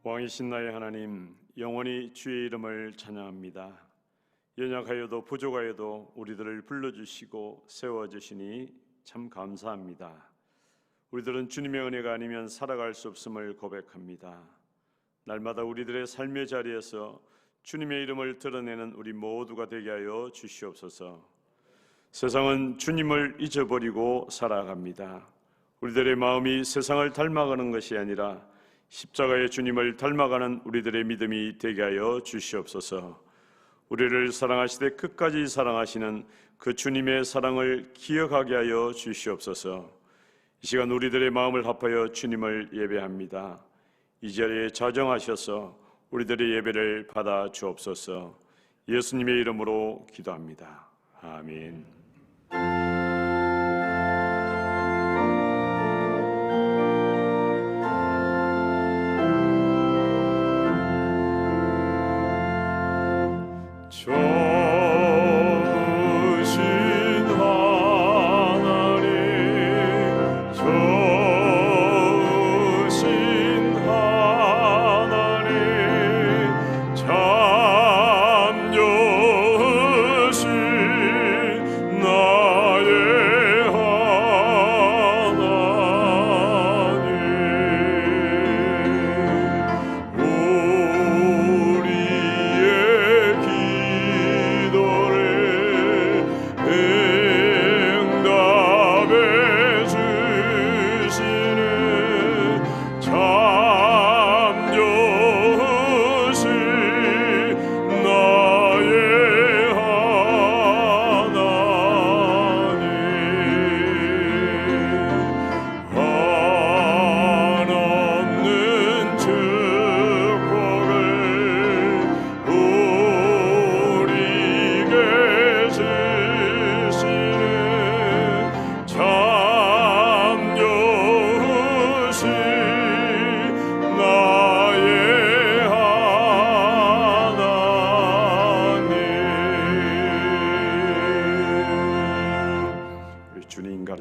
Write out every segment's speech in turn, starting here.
왕이신 나의 하나님, 영원히 주의 이름을 찬양합니다. 연약하여도 부족하여도 우리들을 불러주시고 세워주시니 참 감사합니다. 우리들은 주님의 은혜가 아니면 살아갈 수 없음을 고백합니다. 날마다 우리들의 삶의 자리에서 주님의 이름을 드러내는 우리 모두가 되게 하여 주시옵소서. 세상은 주님을 잊어버리고 살아갑니다. 우리들의 마음이 세상을 닮아가는 것이 아니라 십자가의 주님을 닮아가는 우리들의 믿음이 되게 하여 주시옵소서. 우리를 사랑하시되 끝까지 사랑하시는 그 주님의 사랑을 기억하게 하여 주시옵소서. 이 시간 우리들의 마음을 합하여 주님을 예배합니다. 이 자리에 자정하셔서 우리들의 예배를 받아 주옵소서. 예수님의 이름으로 기도합니다. 아멘.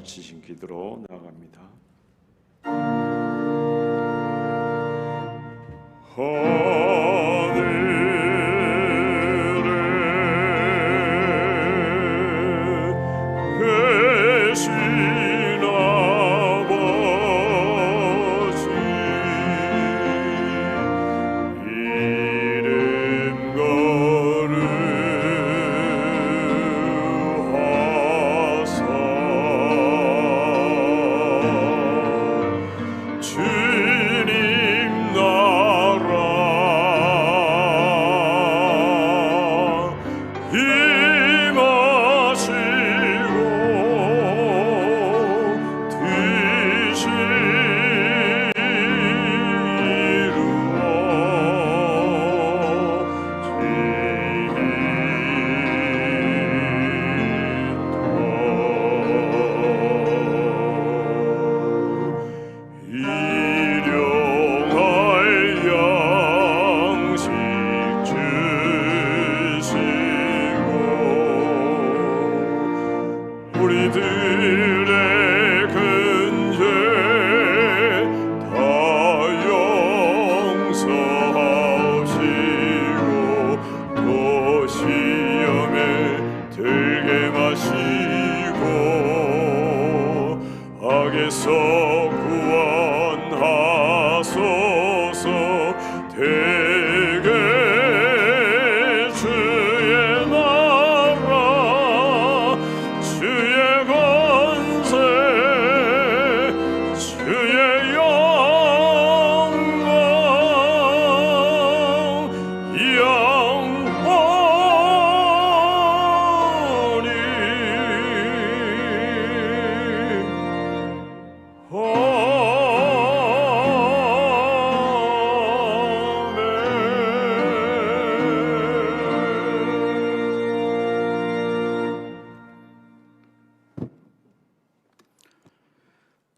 가르치신 기도로 나아갑니다.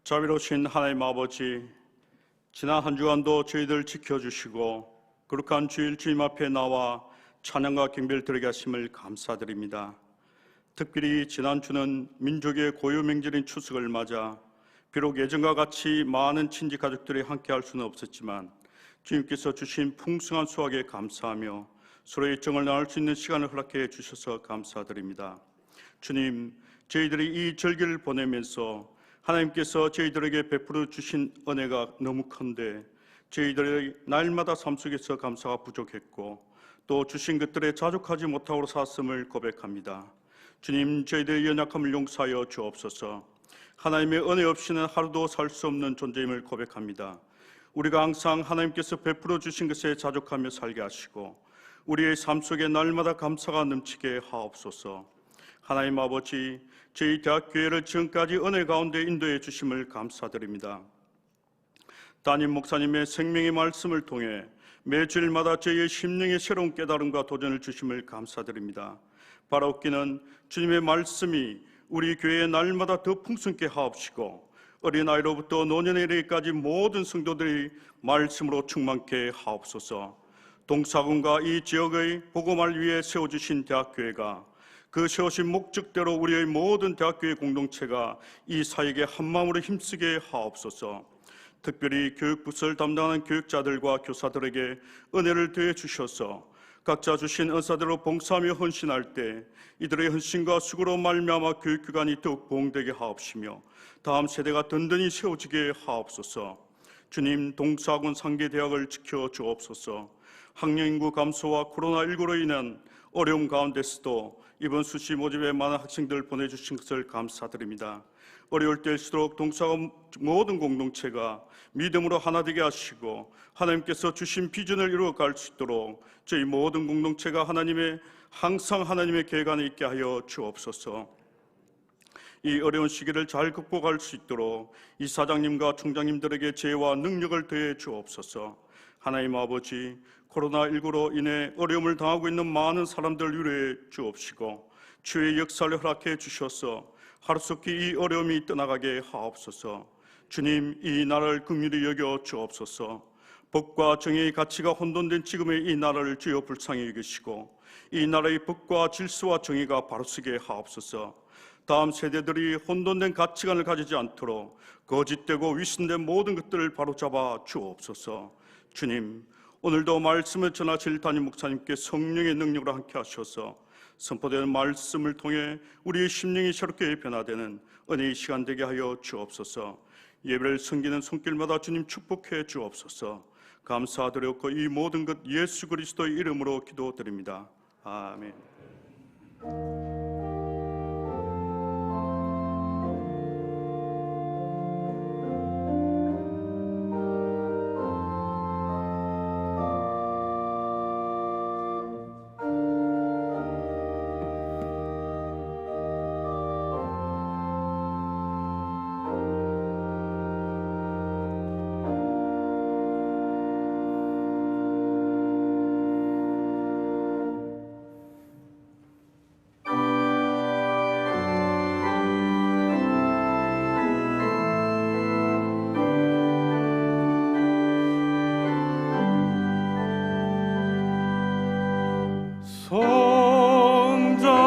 자비로우신 하나님 아버지, 지난 한 주간도 저희들 지켜주시고 거룩한 주일 주님 앞에 나와 찬양과 경배를 드리게 하심을 감사드립니다. 특별히 지난 주는 민족의 고유명절인 추석을 맞아 비록 예전과 같이 많은 친지 가족들이 함께할 수는 없었지만 주님께서 주신 풍성한 수확에 감사하며 서로의 정을 나눌 수 있는 시간을 허락해 주셔서 감사드립니다. 주님, 저희들이 이 절기를 보내면서 하나님께서 저희들에게 베풀어 주신 은혜가 너무 큰데 저희들의 날마다 삶 속에서 감사가 부족했고 또 주신 것들에 자족하지 못하고 살았음을 고백합니다. 주님, 저희들의 연약함을 용서하여 주옵소서. 하나님의 은혜 없이는 하루도 살 수 없는 존재임을 고백합니다. 우리가 항상 하나님께서 베풀어 주신 것에 자족하며 살게 하시고 우리의 삶 속에 날마다 감사가 넘치게 하옵소서. 하나님 아버지, 저희 대학교회를 지금까지 은혜 가운데 인도해 주심을 감사드립니다. 담임 목사님의 생명의 말씀을 통해 매주일마다 저희의 심령의 새로운 깨달음과 도전을 주심을 감사드립니다. 바라옵기는 주님의 말씀이 우리 교회에 날마다 더 풍성케 하옵시고 어린아이로부터 노년에 이르기까지 모든 성도들이 말씀으로 충만케 하옵소서. 동사군과 이 지역의 복음을 위해 세워주신 대학교회가 그 세우신 목적대로 우리의 모든 대학교회 공동체가 이 사역에 한마음으로 힘쓰게 하옵소서. 특별히 교육부서를 담당하는 교육자들과 교사들에게 은혜를 더해 주셔서 각자 주신 은사대로 봉사하며 헌신할 때 이들의 헌신과 수고로 말미암아 교육기관이 더욱 보응되게 하옵시며 다음 세대가 든든히 세워지게 하옵소서. 주님, 동사군 상계대학을 지켜 주옵소서. 학령인구 감소와 코로나19로 인한 어려움 가운데서도 이번 수시 모집에 많은 학생들 보내주신 것을 감사드립니다. 어려울 때일수록 동사군 모든 공동체가 믿음으로 하나 되게 하시고 하나님께서 주신 비전을 이루어갈 수 있도록 저희 모든 공동체가 항상 하나님의 계획 안에 있게 하여 주옵소서. 이 어려운 시기를 잘 극복할 수 있도록 이사장님과 총장님들에게 지혜와 능력을 더해 주옵소서. 하나님 아버지, 코로나19로 인해 어려움을 당하고 있는 많은 사람들 위로해 주옵시고 주의 역사를 허락해 주셔서 하루속히 이 어려움이 떠나가게 하옵소서. 주님, 이 나라를 긍휼히 여겨 주옵소서. 법과 정의의 가치가 혼돈된 지금의 이 나라를 주여 불쌍히 여기시고 이 나라의 법과 질서와 정의가 바로서게 하옵소서. 다음 세대들이 혼돈된 가치관을 가지지 않도록 거짓되고 위선된 모든 것들을 바로잡아 주옵소서. 주님, 오늘도 말씀을 전하실 담임 목사님께 성령의 능력으로 함께 하셔서 선포되는 말씀을 통해 우리의 심령이 새롭게 변화되는 은혜의 시간 되게 하여 주옵소서. 예배를 섬기는 손길마다 주님 축복해 주옵소서. 감사드렸고 이 모든 것 예수 그리스도의 이름으로 기도드립니다. 아멘.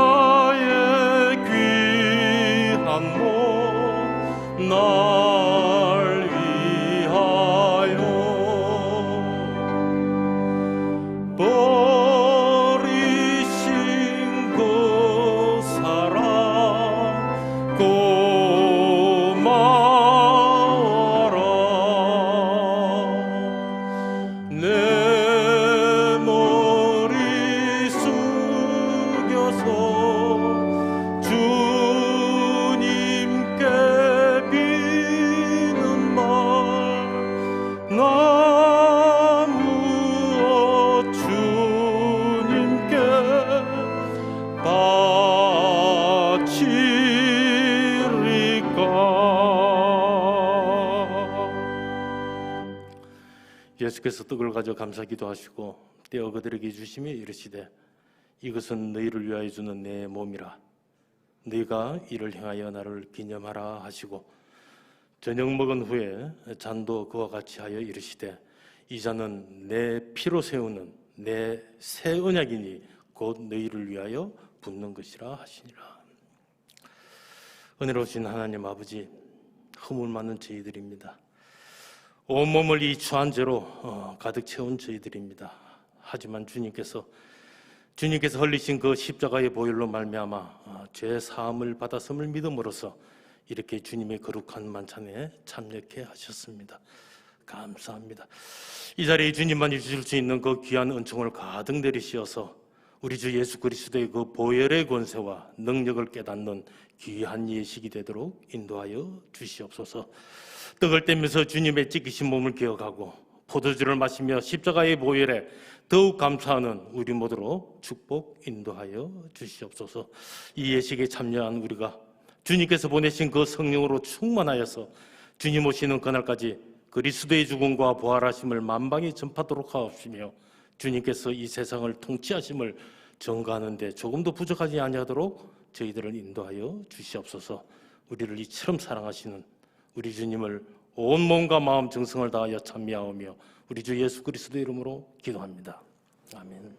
성자의 귀한 몸 날 위하여 버리신 그 사랑 고마워라. 내 주님께 비는 말 나 무엇 주님께 바치리까. 예수께서 떡을 가져 감사 기도하시고 떼어 그들에게 주시며 이르시되 이것은 너희를 위하여 주는 내 몸이라. 너희가 이를 행하여 나를 기념하라 하시고 저녁 먹은 후에 잔도 그와 같이 하여 이르시되 이 잔은 내 피로 세우는 내 새 언약이니 곧 너희를 위하여 붓는 것이라 하시니라. 은혜로우신 하나님 아버지, 허물 많은 저희들입니다. 온몸을 이 추한 죄로 가득 채운 저희들입니다. 하지만 주님께서 흘리신 그 십자가의 보혈로 말미암아 죄 사함을 받았음을 믿음으로써 이렇게 주님의 거룩한 만찬에 참여케 하셨습니다. 감사합니다. 이 자리에 주님만이 주실 수 있는 그 귀한 은총을 가득 내리시어서 우리 주 예수 그리스도의 그 보혈의 권세와 능력을 깨닫는 귀한 예식이 되도록 인도하여 주시옵소서. 떡을 떼면서 주님의 찢기신 몸을 기억하고 포도주를 마시며 십자가의 보혈에 더욱 감사하는 우리 모두로 축복 인도하여 주시옵소서. 이 예식에 참여한 우리가 주님께서 보내신 그 성령으로 충만하여서 주님 오시는 그날까지 그리스도의 죽음과 부활하심을 만방에 전파하도록 하옵시며 주님께서 이 세상을 통치하심을 전가하는 데 조금도 부족하지 아니하도록 저희들을 인도하여 주시옵소서. 우리를 이처럼 사랑하시는 우리 주님을 온 몸과 마음 정성을 다하여 찬미하오며 우리 주 예수 그리스도의 이름으로 기도합니다. 아멘.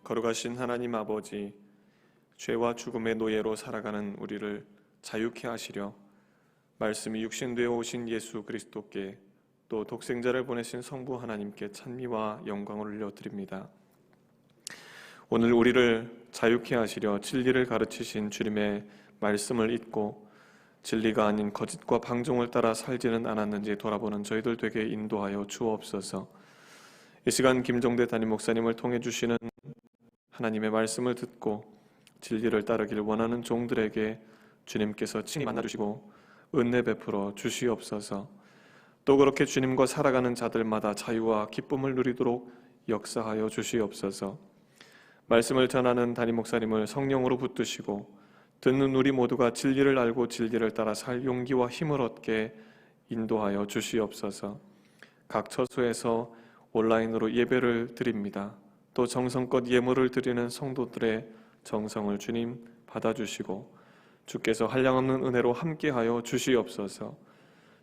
거룩하신 하나님 아버지, 죄와 죽음의 노예로 살아가는 우리를 자유케 하시려 말씀이 육신되어 오신 예수 그리스도께 또 독생자를 보내신 성부 하나님께 찬미와 영광을 올려드립니다. 오늘 우리를 자유케 하시려 진리를 가르치신 주님의 말씀을 잊고 진리가 아닌 거짓과 방종을 따라 살지는 않았는지 돌아보는 저희들 되게 인도하여 주옵소서. 이 시간 김종대 담임 목사님을 통해 주시는 하나님의 말씀을 듣고 진리를 따르길 원하는 종들에게 주님께서 친히 만나주시고 은혜 베풀어 주시옵소서. 또 그렇게 주님과 살아가는 자들마다 자유와 기쁨을 누리도록 역사하여 주시옵소서. 말씀을 전하는 담임 목사님을 성령으로 붙드시고 듣는 우리 모두가 진리를 알고 진리를 따라 살 용기와 힘을 얻게 인도하여 주시옵소서. 각 처소에서 온라인으로 예배를 드립니다. 또 정성껏 예물을 드리는 성도들의 정성을 주님 받아주시고 주께서 한량없는 은혜로 함께하여 주시옵소서.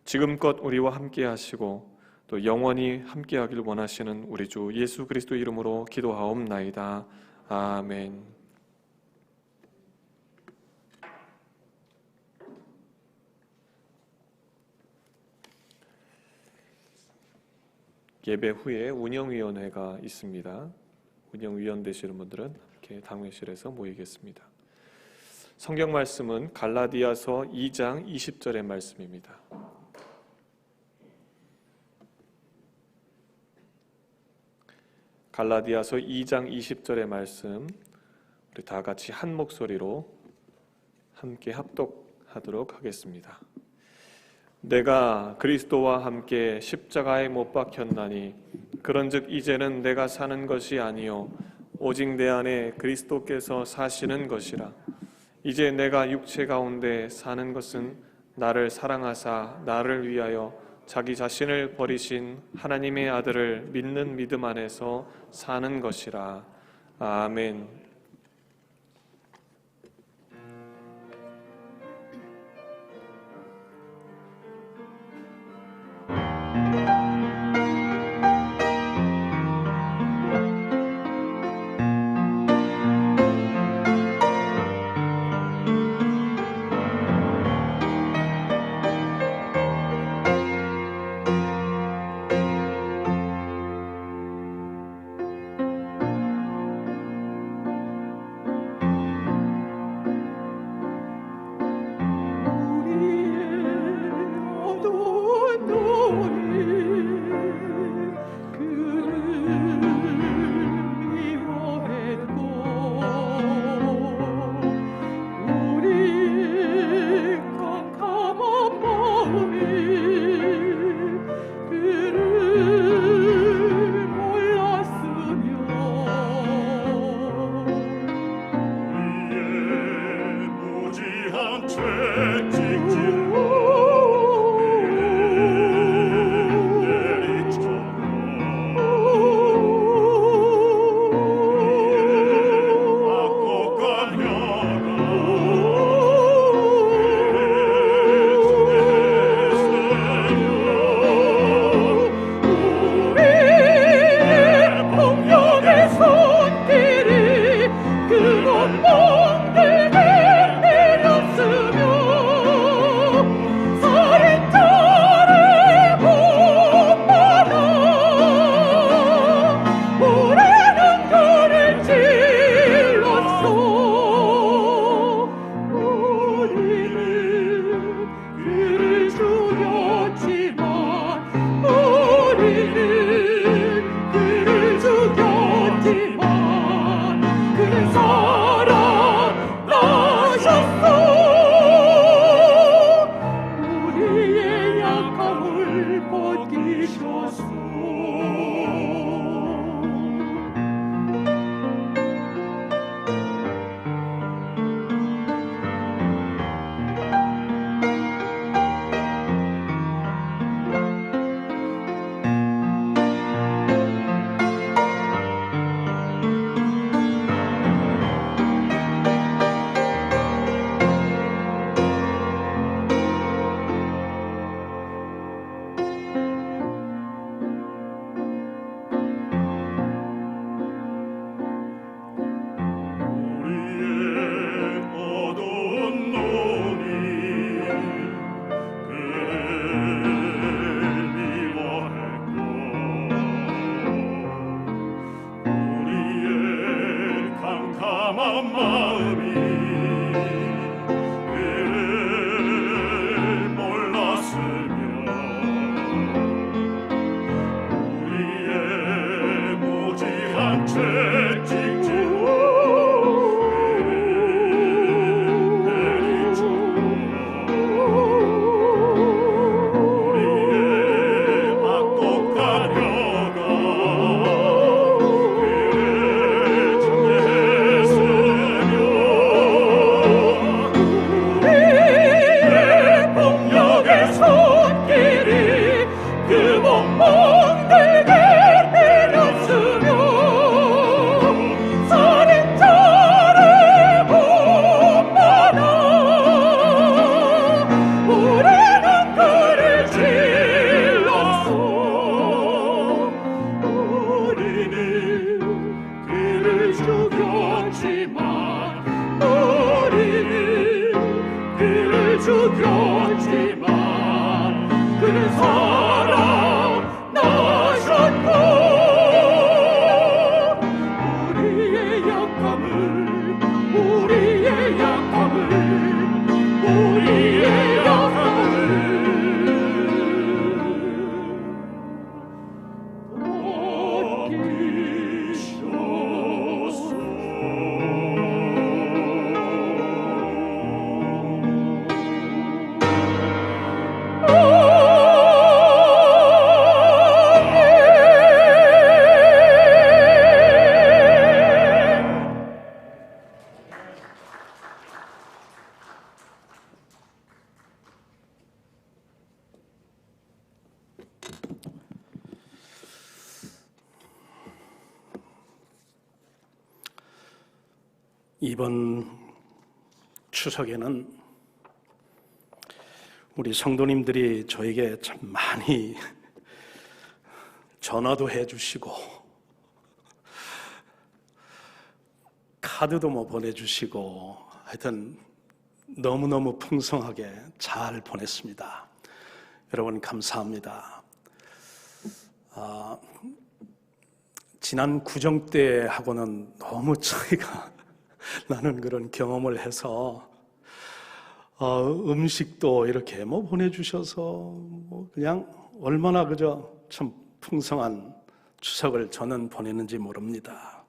지금껏 우리와 함께하시고 또 영원히 함께하길 원하시는 우리 주 예수 그리스도 이름으로 기도하옵나이다. 아멘. 예배 후에 운영위원회가 있습니다. 운영위원 되시는 분들은 이렇게 당회실에서 모이겠습니다. 성경 말씀은 갈라디아서 2장 20절의 말씀입니다. 갈라디아서 2장 20절의 말씀, 우리 다 같이 한 목소리로 함께 합독하도록 하겠습니다. 내가 그리스도와 함께 십자가에 못 박혔나니 그런즉 이제는 내가 사는 것이 아니요 오직 내 안에 그리스도께서 사시는 것이라. 이제 내가 육체 가운데 사는 것은 나를 사랑하사 나를 위하여 자기 자신을 버리신 하나님의 아들을 믿는 믿음 안에서 사는 것이라. 아멘. 이번 추석에는 우리 성도님들이 저에게 참 많이 전화도 해주시고 카드도 보내주시고 하여튼 너무너무 풍성하게 잘 보냈습니다. 여러분 감사합니다. 지난 구정 때하고는 너무 차이가 나는 그런 경험을 해서 음식도 이렇게 보내주셔서 그냥 얼마나 그저 참 풍성한 추석을 저는 보내는지 모릅니다.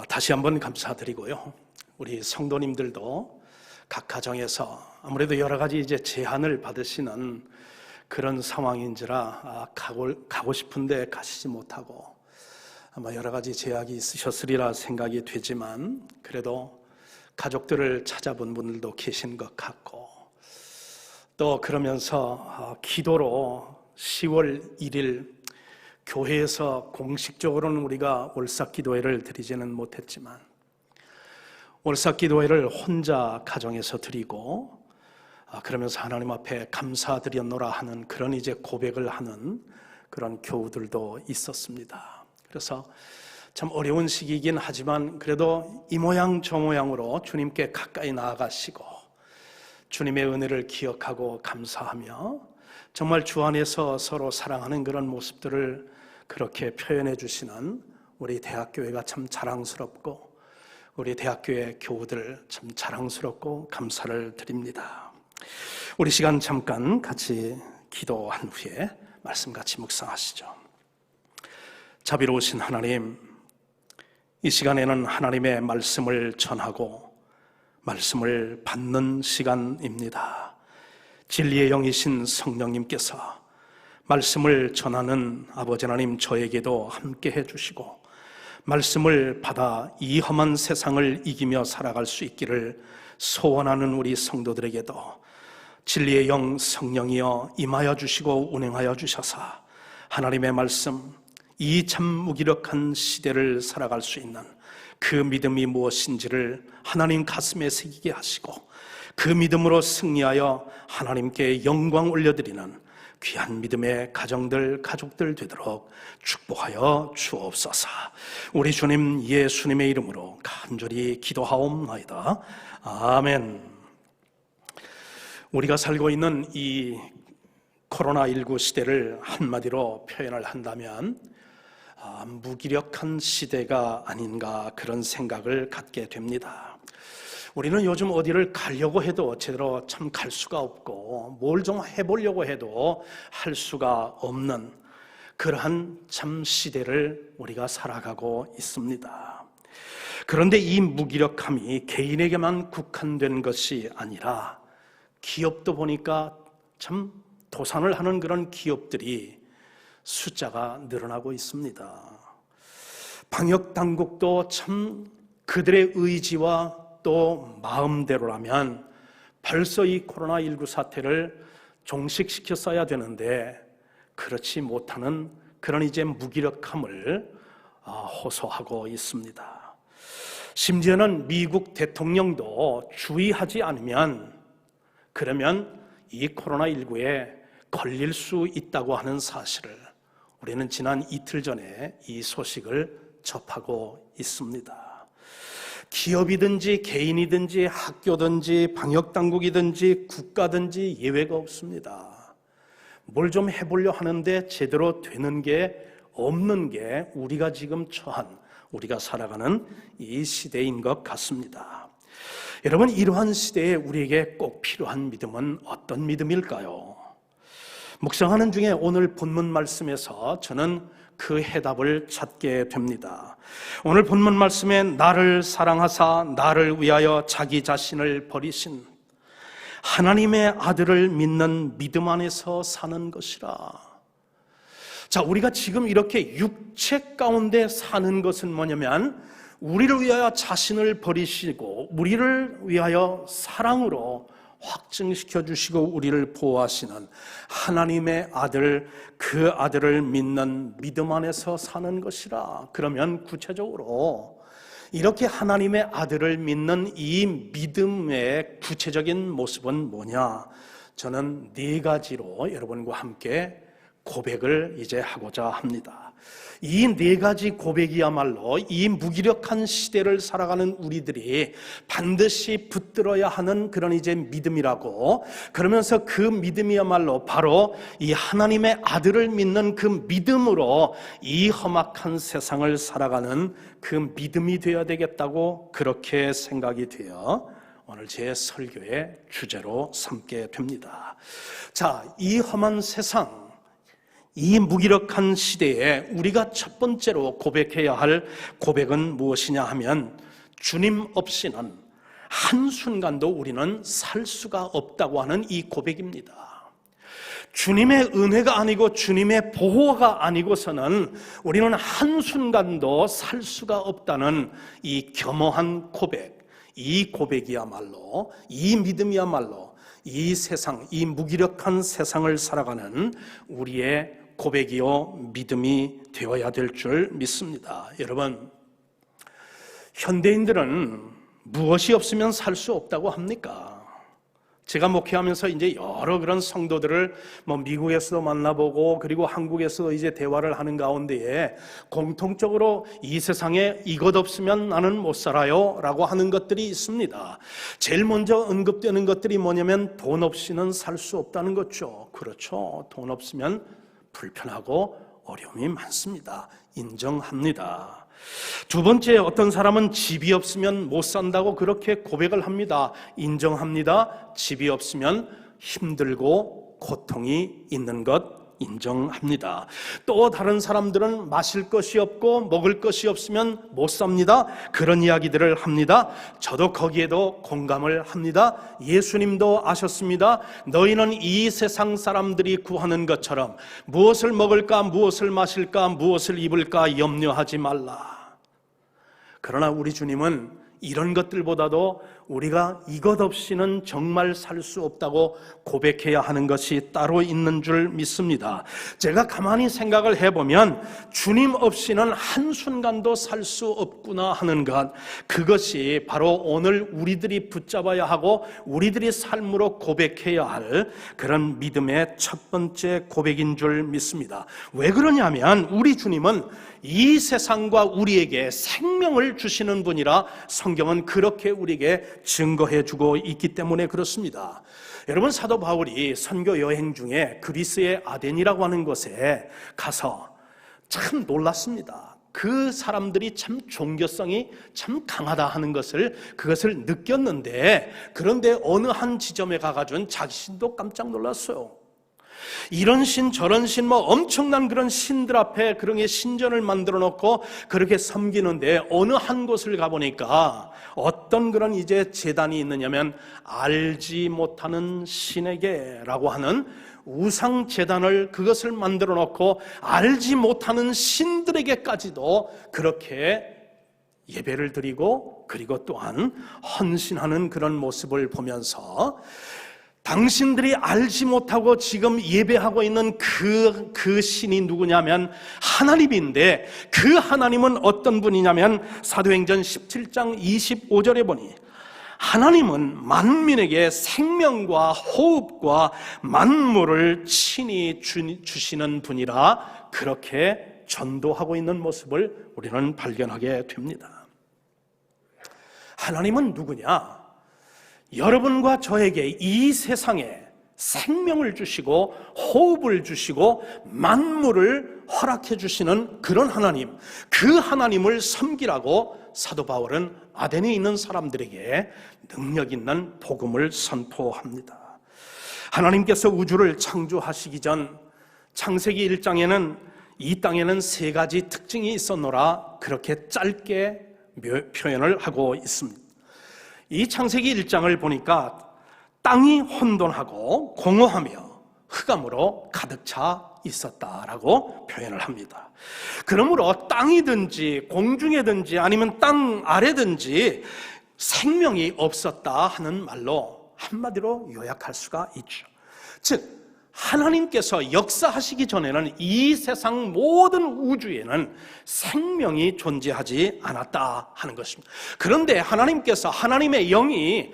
다시 한번 감사드리고요. 우리 성도님들도 각 가정에서 아무래도 여러 가지 이제 제한을 받으시는 그런 상황인지라 가고 싶은데 가시지 못하고 아마 여러 가지 제약이 있으셨으리라 생각이 되지만 그래도 가족들을 찾아본 분들도 계신 것 같고 또 그러면서 기도로 10월 1일 교회에서 공식적으로는 우리가 월삭기도회를 드리지는 못했지만 월삭기도회를 혼자 가정에서 드리고 그러면서 하나님 앞에 감사드렸노라 하는 그런 이제 고백을 하는 그런 교우들도 있었습니다. 그래서 참 어려운 시기이긴 하지만 그래도 이 모양 저 모양으로 주님께 가까이 나아가시고 주님의 은혜를 기억하고 감사하며 정말 주 안에서 서로 사랑하는 그런 모습들을 그렇게 표현해 주시는 우리 대학교회가 참 자랑스럽고 우리 대학교회 교우들 참 자랑스럽고 감사를 드립니다. 우리 시간 잠깐 같이 기도한 후에 말씀 같이 묵상하시죠. 자비로우신 하나님, 이 시간에는 하나님의 말씀을 전하고 말씀을 받는 시간입니다. 진리의 영이신 성령님께서 말씀을 전하는 아버지 하나님 저에게도 함께 해주시고 말씀을 받아 이 험한 세상을 이기며 살아갈 수 있기를 소원하는 우리 성도들에게도 진리의 영 성령이여 임하여 주시고 운행하여 주셔서 하나님의 말씀 이 참 무기력한 시대를 살아갈 수 있는 그 믿음이 무엇인지를 하나님 가슴에 새기게 하시고 그 믿음으로 승리하여 하나님께 영광 올려드리는 귀한 믿음의 가정들, 가족들 되도록 축복하여 주옵소서. 우리 주님 예수님의 이름으로 간절히 기도하옵나이다. 아멘. 우리가 살고 있는 이 코로나19 시대를 한마디로 표현을 한다면 무기력한 시대가 아닌가 그런 생각을 갖게 됩니다. 우리는 요즘 어디를 가려고 해도 제대로 참 갈 수가 없고 뭘 좀 해보려고 해도 할 수가 없는 그러한 참 시대를 우리가 살아가고 있습니다. 그런데 이 무기력함이 개인에게만 국한된 것이 아니라 기업도 보니까 참 도산을 하는 그런 기업들이 숫자가 늘어나고 있습니다. 방역당국도 참 그들의 의지와 또 마음대로라면 벌써 이 코로나19 사태를 종식시켰어야 되는데 그렇지 못하는 그런 이제 무기력함을 호소하고 있습니다. 심지어는 미국 대통령도 주의하지 않으면 그러면 이 코로나19에 걸릴 수 있다고 하는 사실을 우리는 지난 이틀 전에 이 소식을 접하고 있습니다. 기업이든지 개인이든지 학교든지 방역당국이든지 국가든지 예외가 없습니다. 뭘 좀 해보려 하는데 제대로 되는 게 없는 게 우리가 지금 처한, 우리가 살아가는 이 시대인 것 같습니다. 여러분, 이러한 시대에 우리에게 꼭 필요한 믿음은 어떤 믿음일까요? 묵상하는 중에 오늘 본문 말씀에서 저는 그 해답을 찾게 됩니다. 오늘 본문 말씀에 나를 사랑하사 나를 위하여 자기 자신을 버리신 하나님의 아들을 믿는 믿음 안에서 사는 것이라. 자, 우리가 지금 이렇게 육체 가운데 사는 것은 뭐냐면 우리를 위하여 자신을 버리시고 우리를 위하여 사랑으로 확증시켜 주시고 우리를 보호하시는 하나님의 아들, 그 아들을 믿는 믿음 안에서 사는 것이라. 그러면 구체적으로 이렇게 하나님의 아들을 믿는 이 믿음의 구체적인 모습은 뭐냐? 저는 4가지로 여러분과 함께 고백을 이제 하고자 합니다. 이 4가지 고백이야말로 이 무기력한 시대를 살아가는 우리들이 반드시 붙들어야 하는 그런 이제 믿음이라고, 그러면서 그 믿음이야말로 바로 이 하나님의 아들을 믿는 그 믿음으로 이 험악한 세상을 살아가는 그 믿음이 되어야 되겠다고 그렇게 생각이 되어 오늘 제 설교의 주제로 삼게 됩니다. 자, 이 험한 세상, 이 무기력한 시대에 우리가 첫 번째로 고백해야 할 고백은 무엇이냐 하면 주님 없이는 한순간도 우리는 살 수가 없다고 하는 이 고백입니다. 주님의 은혜가 아니고 주님의 보호가 아니고서는 우리는 한순간도 살 수가 없다는 이 겸허한 고백, 이 고백이야말로, 이 믿음이야말로 이 세상, 이 무기력한 세상을 살아가는 우리의 고백이요 믿음이 되어야 될 줄 믿습니다. 여러분, 현대인들은 무엇이 없으면 살 수 없다고 합니까? 제가 목회하면서 이제 여러 그런 성도들을 미국에서도 만나보고 그리고 한국에서도 이제 대화를 하는 가운데에 공통적으로 이 세상에 이것 없으면 나는 못 살아요 라고 하는 것들이 있습니다. 제일 먼저 언급되는 것들이 뭐냐면 돈 없이는 살 수 없다는 거죠. 그렇죠. 돈 없으면 불편하고 어려움이 많습니다. 인정합니다. 두 번째, 어떤 사람은 집이 없으면 못 산다고 그렇게 고백을 합니다. 인정합니다. 집이 없으면 힘들고 고통이 있는 것 인정합니다. 또 다른 사람들은 마실 것이 없고 먹을 것이 없으면 못 삽니다. 그런 이야기들을 합니다. 저도 거기에도 공감을 합니다. 예수님도 아셨습니다. 너희는 이 세상 사람들이 구하는 것처럼 무엇을 먹을까, 무엇을 마실까, 무엇을 입을까 염려하지 말라. 그러나 우리 주님은 이런 것들보다도 우리가 이것 없이는 정말 살 수 없다고 고백해야 하는 것이 따로 있는 줄 믿습니다. 제가 가만히 생각을 해보면 주님 없이는 한순간도 살 수 없구나 하는 것, 그것이 바로 오늘 우리들이 붙잡아야 하고 우리들이 삶으로 고백해야 할 그런 믿음의 첫 번째 고백인 줄 믿습니다. 왜 그러냐면 우리 주님은 이 세상과 우리에게 생명을 주시는 분이라 성경은 그렇게 우리에게 증거해주고 있기 때문에 그렇습니다. 여러분, 사도 바울이 선교 여행 중에 그리스의 아덴이라고 하는 곳에 가서 참 놀랐습니다. 그 사람들이 참 종교성이 참 강하다 하는 그것을 느꼈는데, 그런데 어느 한 지점에 가가지고는 자신도 깜짝 놀랐어요. 이런 신 저런 신 뭐 엄청난 그런 신들 앞에 그런 게 신전을 만들어 놓고 그렇게 섬기는데 어느 한 곳을 가보니까 어떤 그런 이제 제단이 있느냐면 알지 못하는 신에게라고 하는 우상 제단을 그것을 만들어 놓고 알지 못하는 신들에게까지도 그렇게 예배를 드리고 그리고 또한 헌신하는 그런 모습을 보면서 당신들이 알지 못하고 지금 예배하고 있는 그 신이 누구냐면 하나님인데 그 하나님은 어떤 분이냐면 사도행전 17장 25절에 보니 하나님은 만민에게 생명과 호흡과 만물을 친히 주시는 분이라 그렇게 전도하고 있는 모습을 우리는 발견하게 됩니다. 하나님은 누구냐? 여러분과 저에게 이 세상에 생명을 주시고 호흡을 주시고 만물을 허락해 주시는 그런 하나님, 그 하나님을 섬기라고 사도 바울은 아덴에 있는 사람들에게 능력 있는 복음을 선포합니다. 하나님께서 우주를 창조하시기 전 창세기 1장에는 이 땅에는 세 가지 특징이 있었노라 그렇게 짧게 표현을 하고 있습니다. 이 창세기 1장을 보니까 땅이 혼돈하고 공허하며 흑암으로 가득 차 있었다라고 표현을 합니다. 그러므로 땅이든지 공중에든지 아니면 땅 아래든지 생명이 없었다 하는 말로 한마디로 요약할 수가 있죠. 즉 하나님께서 역사하시기 전에는 이 세상 모든 우주에는 생명이 존재하지 않았다 하는 것입니다. 그런데 하나님께서 하나님의 영이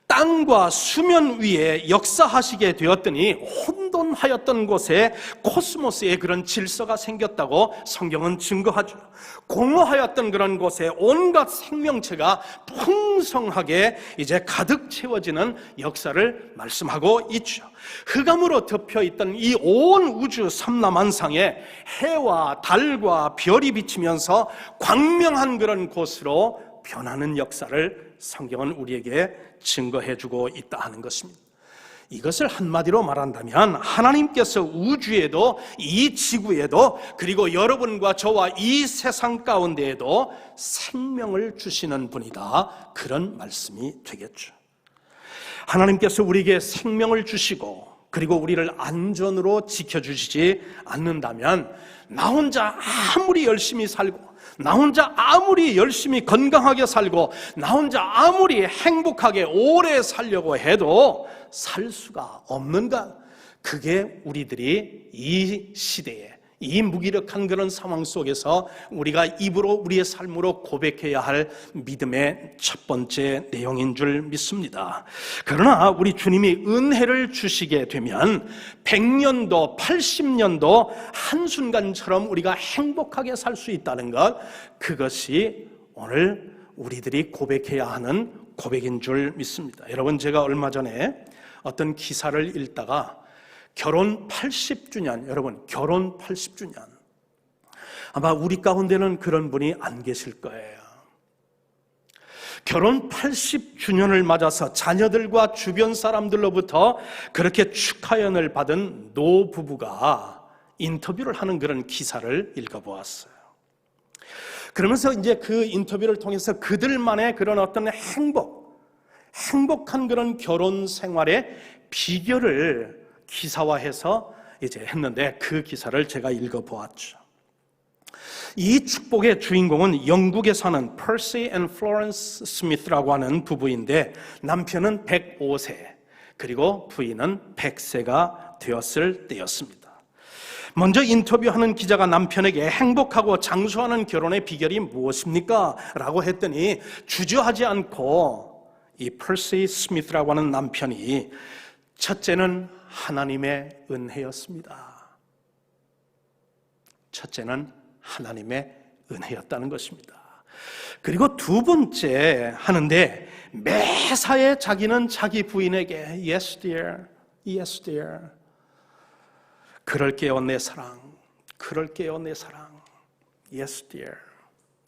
땅과 수면 위에 역사하시게 되었더니 혼돈하였던 곳에 코스모스의 그런 질서가 생겼다고 성경은 증거하죠. 공허하였던 그런 곳에 온갖 생명체가 풍성하게 이제 가득 채워지는 역사를 말씀하고 있죠. 흑암으로 덮여있던 이 온 우주 삼라만상에 해와 달과 별이 비치면서 광명한 그런 곳으로 변하는 역사를 성경은 우리에게 증거해주고 있다 하는 것입니다. 이것을 한마디로 말한다면 하나님께서 우주에도 이 지구에도 그리고 여러분과 저와 이 세상 가운데에도 생명을 주시는 분이다, 그런 말씀이 되겠죠. 하나님께서 우리에게 생명을 주시고 그리고 우리를 안전으로 지켜주시지 않는다면 나 혼자 아무리 열심히 살고 나 혼자 아무리 열심히 건강하게 살고 나 혼자 아무리 행복하게 오래 살려고 해도 살 수가 없는가? 그게 우리들이 이 시대에 이 무기력한 그런 상황 속에서 우리가 입으로 우리의 삶으로 고백해야 할 믿음의 첫 번째 내용인 줄 믿습니다. 그러나 우리 주님이 은혜를 주시게 되면 100년도 80년도 한순간처럼 우리가 행복하게 살 수 있다는 것, 그것이 오늘 우리들이 고백해야 하는 고백인 줄 믿습니다. 여러분, 제가 얼마 전에 어떤 기사를 읽다가 결혼 80주년, 여러분 결혼 80주년, 아마 우리 가운데는 그런 분이 안 계실 거예요. 결혼 80주년을 맞아서 자녀들과 주변 사람들로부터 그렇게 축하연을 받은 노 부부가 인터뷰를 하는 그런 기사를 읽어보았어요. 그러면서 이제 그 인터뷰를 통해서 그들만의 그런 어떤 행복한 그런 결혼 생활의 비결을 기사화해서 이제 했는데 그 기사를 제가 읽어보았죠. 이 축복의 주인공은 영국에 사는 퍼시 앤 플로렌스 스미스라고 하는 부부인데 남편은 105세 그리고 부인은 100세가 되었을 때였습니다. 먼저 인터뷰하는 기자가 남편에게 행복하고 장수하는 결혼의 비결이 무엇입니까? 라고 했더니 주저하지 않고 이 퍼시 스미스라고 하는 남편이 첫째는 하나님의 은혜였습니다. 첫째는 하나님의 은혜였다는 것입니다. 그리고 두 번째 하는데 매사에 자기는 자기 부인에게 Yes dear, yes dear, 그럴게요 내 사랑, 그럴게요 내 사랑, Yes dear,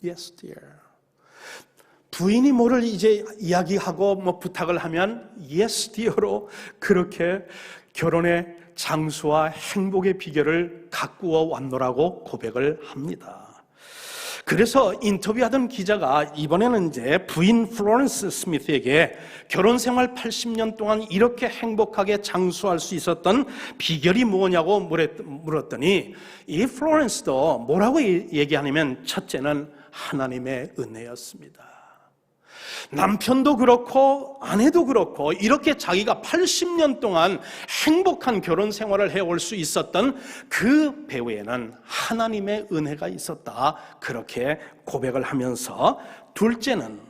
yes dear. 부인이 뭐를 이제 이야기하고 뭐 부탁을 하면 yes dear로 그렇게 결혼의 장수와 행복의 비결을 가꾸어 왔노라고 고백을 합니다. 그래서 인터뷰하던 기자가 이번에는 이제 부인 플로렌스 스미스에게 결혼 생활 80년 동안 이렇게 행복하게 장수할 수 있었던 비결이 뭐냐고 물었더니 이 플로렌스도 뭐라고 얘기하냐면 첫째는 하나님의 은혜였습니다. 남편도 그렇고 아내도 그렇고 이렇게 자기가 80년 동안 행복한 결혼 생활을 해올 수 있었던 그 배후에는 하나님의 은혜가 있었다, 그렇게 고백을 하면서 둘째는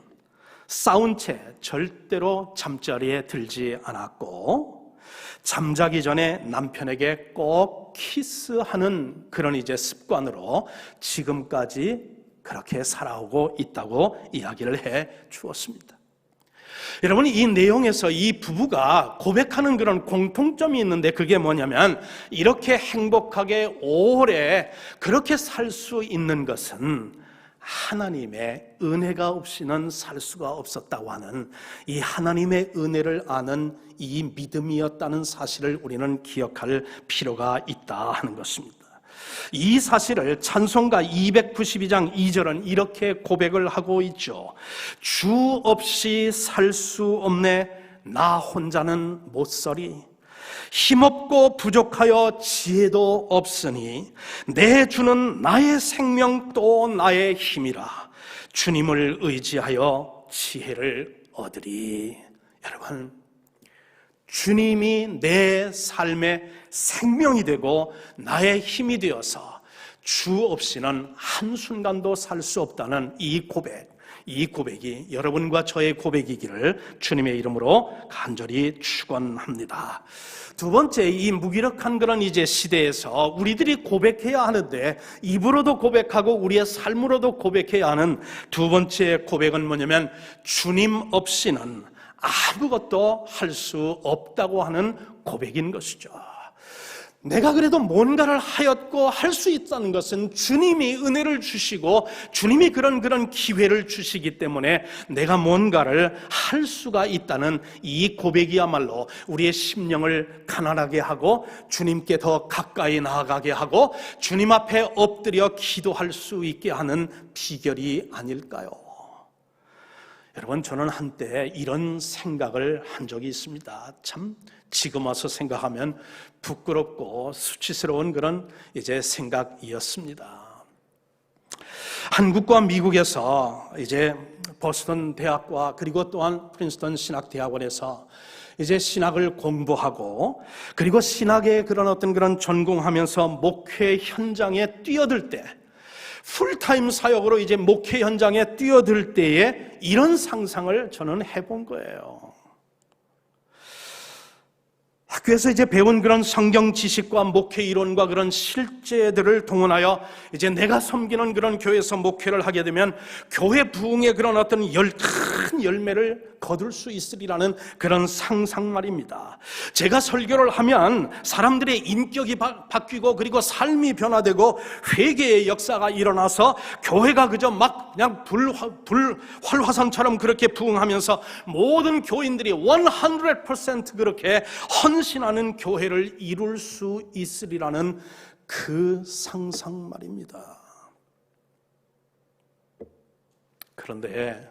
싸운 채 절대로 잠자리에 들지 않았고 잠자기 전에 남편에게 꼭 키스하는 그런 이제 습관으로 지금까지 그렇게 살아오고 있다고 이야기를 해 주었습니다. 여러분, 이 내용에서 이 부부가 고백하는 그런 공통점이 있는데 그게 뭐냐면 이렇게 행복하게 오래 그렇게 살 수 있는 것은 하나님의 은혜가 없이는 살 수가 없었다고 하는 이 하나님의 은혜를 아는 이 믿음이었다는 사실을 우리는 기억할 필요가 있다 하는 것입니다. 이 사실을 찬송가 292장 2절은 이렇게 고백을 하고 있죠. 주 없이 살 수 없네 나 혼자는 못서리 힘없고 부족하여 지혜도 없으니 내 주는 나의 생명 또 나의 힘이라 주님을 의지하여 지혜를 얻으리. 여러분, 주님이 내 삶의 생명이 되고 나의 힘이 되어서 주 없이는 한순간도 살 수 없다는 이 고백이 여러분과 저의 고백이기를 주님의 이름으로 간절히 축원합니다. 두 번째, 이 무기력한 그런 이제 시대에서 우리들이 고백해야 하는데 입으로도 고백하고 우리의 삶으로도 고백해야 하는 두 번째 고백은 뭐냐면 주님 없이는 아무것도 할 수 없다고 하는 고백인 것이죠. 내가 그래도 뭔가를 하였고 할 수 있다는 것은 주님이 은혜를 주시고 주님이 그런 기회를 주시기 때문에 내가 뭔가를 할 수가 있다는 이 고백이야말로 우리의 심령을 가난하게 하고 주님께 더 가까이 나아가게 하고 주님 앞에 엎드려 기도할 수 있게 하는 비결이 아닐까요? 여러분, 저는 한때 이런 생각을 한 적이 있습니다. 참 지금 와서 생각하면 부끄럽고 수치스러운 그런 이제 생각이었습니다. 한국과 미국에서 이제 보스턴 대학과 그리고 또한 프린스턴 신학대학원에서 이제 신학을 공부하고 그리고 신학의 그런 전공하면서 목회 현장에 뛰어들 때 풀타임 사역으로 이제 목회 현장에 뛰어들 때에 이런 상상을 저는 해본 거예요. 학교에서 이제 배운 그런 성경 지식과 목회 이론과 그런 실제들을 동원하여 이제 내가 섬기는 그런 교회에서 목회를 하게 되면 교회 부흥의 그런 어떤 큰 열매를 거둘 수 있으리라는 그런 상상 말입니다. 제가 설교를 하면 사람들의 인격이 바뀌고 그리고 삶이 변화되고 회개의 역사가 일어나서 교회가 그저 막 그냥 활화산처럼 그렇게 부흥하면서 모든 교인들이 100% 그렇게 헌신하는 교회를 이룰 수 있으리라는 그 상상 말입니다. 그런데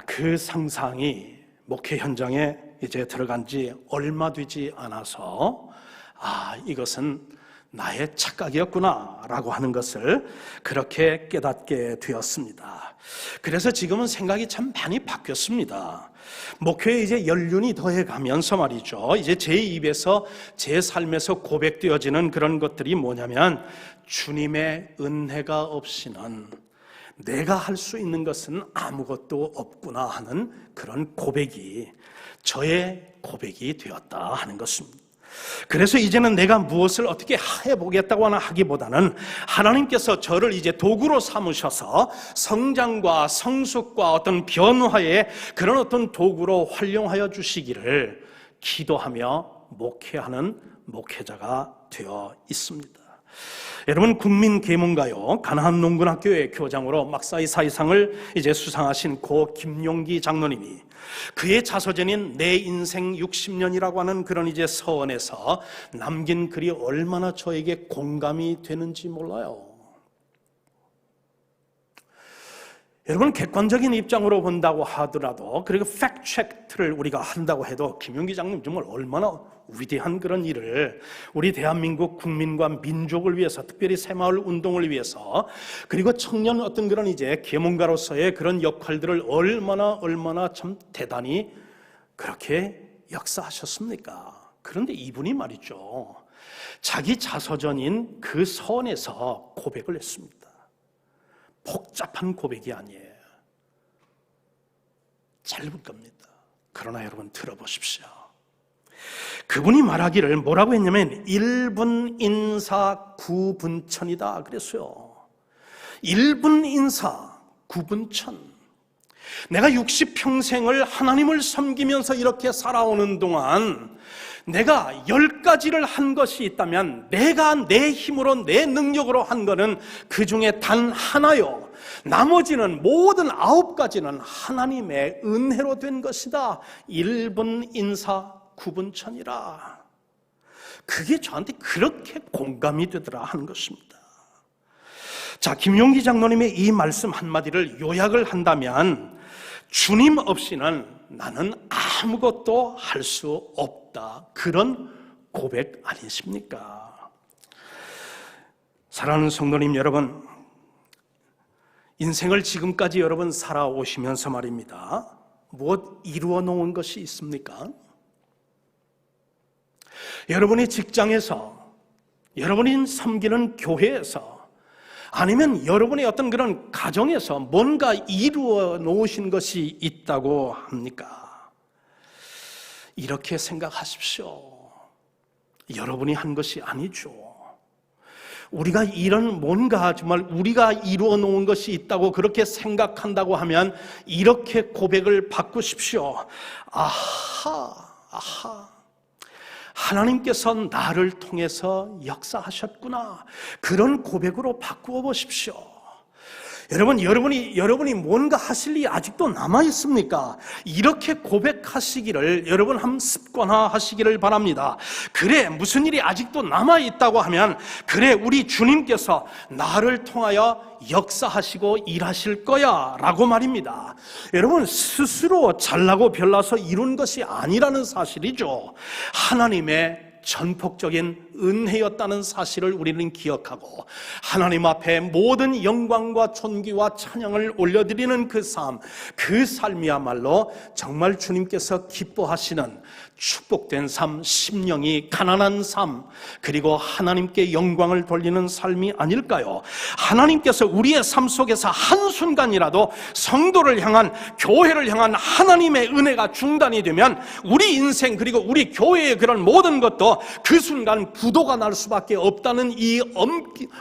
그 상상이 목회 현장에 이제 들어간 지 얼마 되지 않아서 이것은 나의 착각이었구나라고 하는 것을 그렇게 깨닫게 되었습니다. 그래서 지금은 생각이 참 많이 바뀌었습니다. 목회에 이제 연륜이 더해가면서 말이죠. 이제 제 입에서 제 삶에서 고백되어지는 그런 것들이 뭐냐면 주님의 은혜가 없이는 내가 할 수 있는 것은 아무것도 없구나 하는 그런 고백이 저의 고백이 되었다 하는 것입니다. 그래서 이제는 내가 무엇을 어떻게 해보겠다고 하기보다는 하나님께서 저를 이제 도구로 삼으셔서 성장과 성숙과 어떤 변화의 그런 어떤 도구로 활용하여 주시기를 기도하며 목회하는 목회자가 되어 있습니다. 여러분, 국민 계문가요 가나안 농군학교의 교장으로 막사이 사이상을 이제 수상하신 고 김용기 장로님이 그의 자서전인 내 인생 60년이라고 하는 그런 이제 서원에서 남긴 글이 얼마나 저에게 공감이 되는지 몰라요. 여러분, 객관적인 입장으로 본다고 하더라도, 그리고 팩트체크를 우리가 한다고 해도 김용기 장로님 정말 얼마나 위대한 그런 일을 우리 대한민국 국민과 민족을 위해서, 특별히 새마을 운동을 위해서, 그리고 청년 어떤 그런 이제 계몽가로서의 그런 역할들을 얼마나 참 대단히 그렇게 역사하셨습니까? 그런데 이분이 말이죠, 자기 자서전인 그 서원에서 고백을 했습니다. 복잡한 고백이 아니에요. 짧은 겁니다. 그러나 여러분 들어보십시오. 그분이 말하기를 뭐라고 했냐면 1분 인사 9분천이다 그랬어요. 1분 인사 9분천. 내가 60평생을 하나님을 섬기면서 이렇게 살아오는 동안 내가 10가지를 한 것이 있다면 내가 내 힘으로 내 능력으로 한 거는 그 중에 단 하나요. 나머지는 모든 9가지는 하나님의 은혜로 된 것이다. 1분 인사 9분천이라. 그게 저한테 그렇게 공감이 되더라 하는 것입니다. 자, 김용기 장로님의 이 말씀 한마디를 요약을 한다면 주님 없이는 나는 아무것도 할 수 없다. 그런 고백 아니십니까? 사랑하는 성도님 여러분, 인생을 지금까지 여러분 살아오시면서 말입니다, 무엇 이루어 놓은 것이 있습니까? 여러분의 직장에서, 여러분이 섬기는 교회에서, 아니면 여러분의 어떤 그런 가정에서 뭔가 이루어 놓으신 것이 있다고 합니까? 이렇게 생각하십시오. 여러분이 한 것이 아니죠. 우리가 이런 뭔가 정말 우리가 이루어 놓은 것이 있다고 그렇게 생각한다고 하면 이렇게 고백을 바꾸십시오. 아하. 하나님께서 나를 통해서 역사하셨구나. 그런 고백으로 바꾸어 보십시오. 여러분이 뭔가 하실 일이 아직도 남아있습니까? 이렇게 고백하시기를 여러분 한번 습관화하시기를 바랍니다. 그래, 무슨 일이 아직도 남아있다고 하면, 그래, 우리 주님께서 나를 통하여 역사하시고 일하실 거야 라고 말입니다. 여러분, 스스로 잘나고 별나서 이룬 것이 아니라는 사실이죠. 하나님의 전폭적인 은혜였다는 사실을 우리는 기억하고 하나님 앞에 모든 영광과 존귀와 찬양을 올려드리는 그 삶, 그 삶이야말로 정말 주님께서 기뻐하시는 축복된 삶, 심령이 가난한 삶, 그리고 하나님께 영광을 돌리는 삶이 아닐까요? 하나님께서 우리의 삶 속에서 한순간이라도 성도를 향한, 교회를 향한 하나님의 은혜가 중단이 되면 우리 인생 그리고 우리 교회의 그런 모든 것도 그 순간 부도가 날 수밖에 없다는 이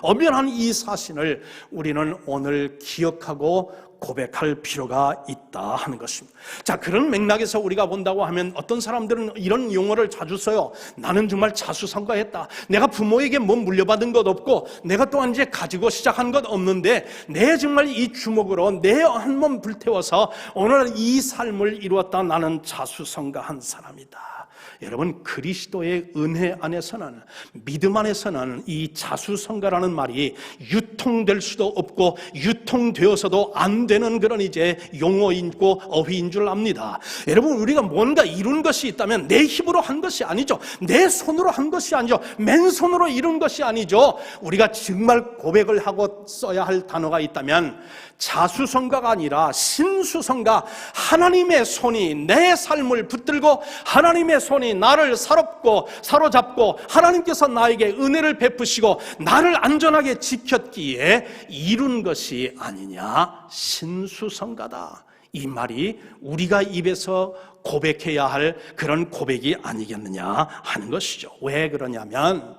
엄연한 이 사실을 우리는 오늘 기억하고 고백할 필요가 있다 하는 것입니다. 자, 그런 맥락에서 우리가 본다고 하면 어떤 사람들은 이런 용어를 자주 써요. 나는 정말 자수성가했다. 내가 부모에게 뭐 물려받은 것 없고 내가 또한 이제 가지고 시작한 것 없는데 내 정말 이 주먹으로 내 한 몸 불태워서 오늘 이 삶을 이루었다. 나는 자수성가한 사람이다. 여러분, 그리스도의 은혜 안에서는, 믿음 안에서는 이 자수성가라는 말이 유통될 수도 없고 유통되어서도 안 되는 그런 이제 용어이고 어휘인 줄 압니다. 여러분, 우리가 뭔가 이룬 것이 있다면 내 힘으로 한 것이 아니죠. 내 손으로 한 것이 아니죠. 맨손으로 이룬 것이 아니죠. 우리가 정말 고백을 하고 써야 할 단어가 있다면 자수성가가 아니라 신수성가, 하나님의 손이 내 삶을 붙들고 하나님의 손이 나를 사로잡고 하나님께서 나에게 은혜를 베푸시고 나를 안전하게 지켰기에 이룬 것이 아니냐, 신수성가다. 이 말이 우리가 입에서 고백해야 할 그런 고백이 아니겠느냐 하는 것이죠. 왜 그러냐면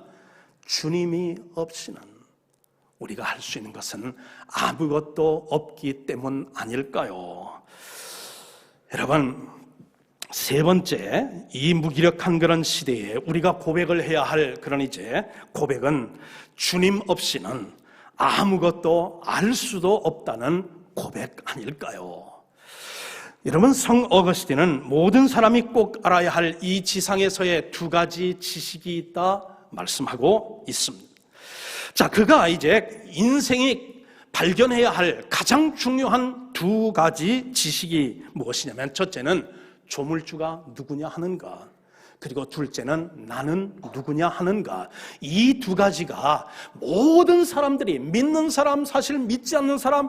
주님이 없이는 우리가 할 수 있는 것은 아무것도 없기 때문 아닐까요? 여러분, 세 번째, 이 무기력한 그런 시대에 우리가 고백을 해야 할 그런 이제 고백은 주님 없이는 아무것도 알 수도 없다는 고백 아닐까요? 여러분, 성 어거스틴은 모든 사람이 꼭 알아야 할 이 지상에서의 두 가지 지식이 있다 말씀하고 있습니다. 자, 그가 이제 인생이 발견해야 할 가장 중요한 두 가지 지식이 무엇이냐면, 첫째는 조물주가 누구냐 하는 것, 그리고 둘째는 나는 누구냐 하는 것. 이 두 가지가 모든 사람들이, 믿는 사람, 사실 믿지 않는 사람,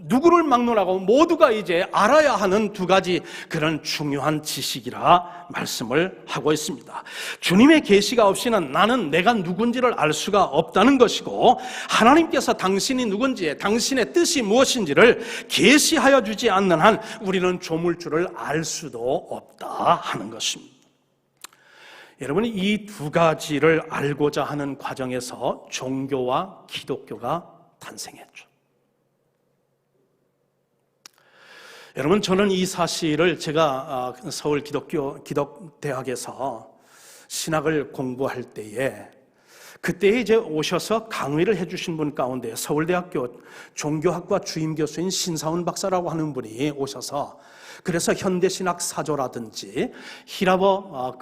누구를 막론하고 모두가 이제 알아야 하는 두 가지 그런 중요한 지식이라 말씀을 하고 있습니다. 주님의 계시가 없이는 나는 내가 누군지를 알 수가 없다는 것이고, 하나님께서 당신이 누군지, 당신의 뜻이 무엇인지를 계시하여 주지 않는 한 우리는 조물주를 알 수도 없다 하는 것입니다. 여러분이 이 두 가지를 알고자 하는 과정에서 종교와 기독교가 탄생했죠. 여러분, 저는 이 사실을 제가 서울 기독대학에서 신학을 공부할 때에, 그때 이제 오셔서 강의를 해주신 분 가운데 서울대학교 종교학과 주임 교수인 신사훈 박사라고 하는 분이 오셔서, 그래서 현대신학 사조라든지 히라버,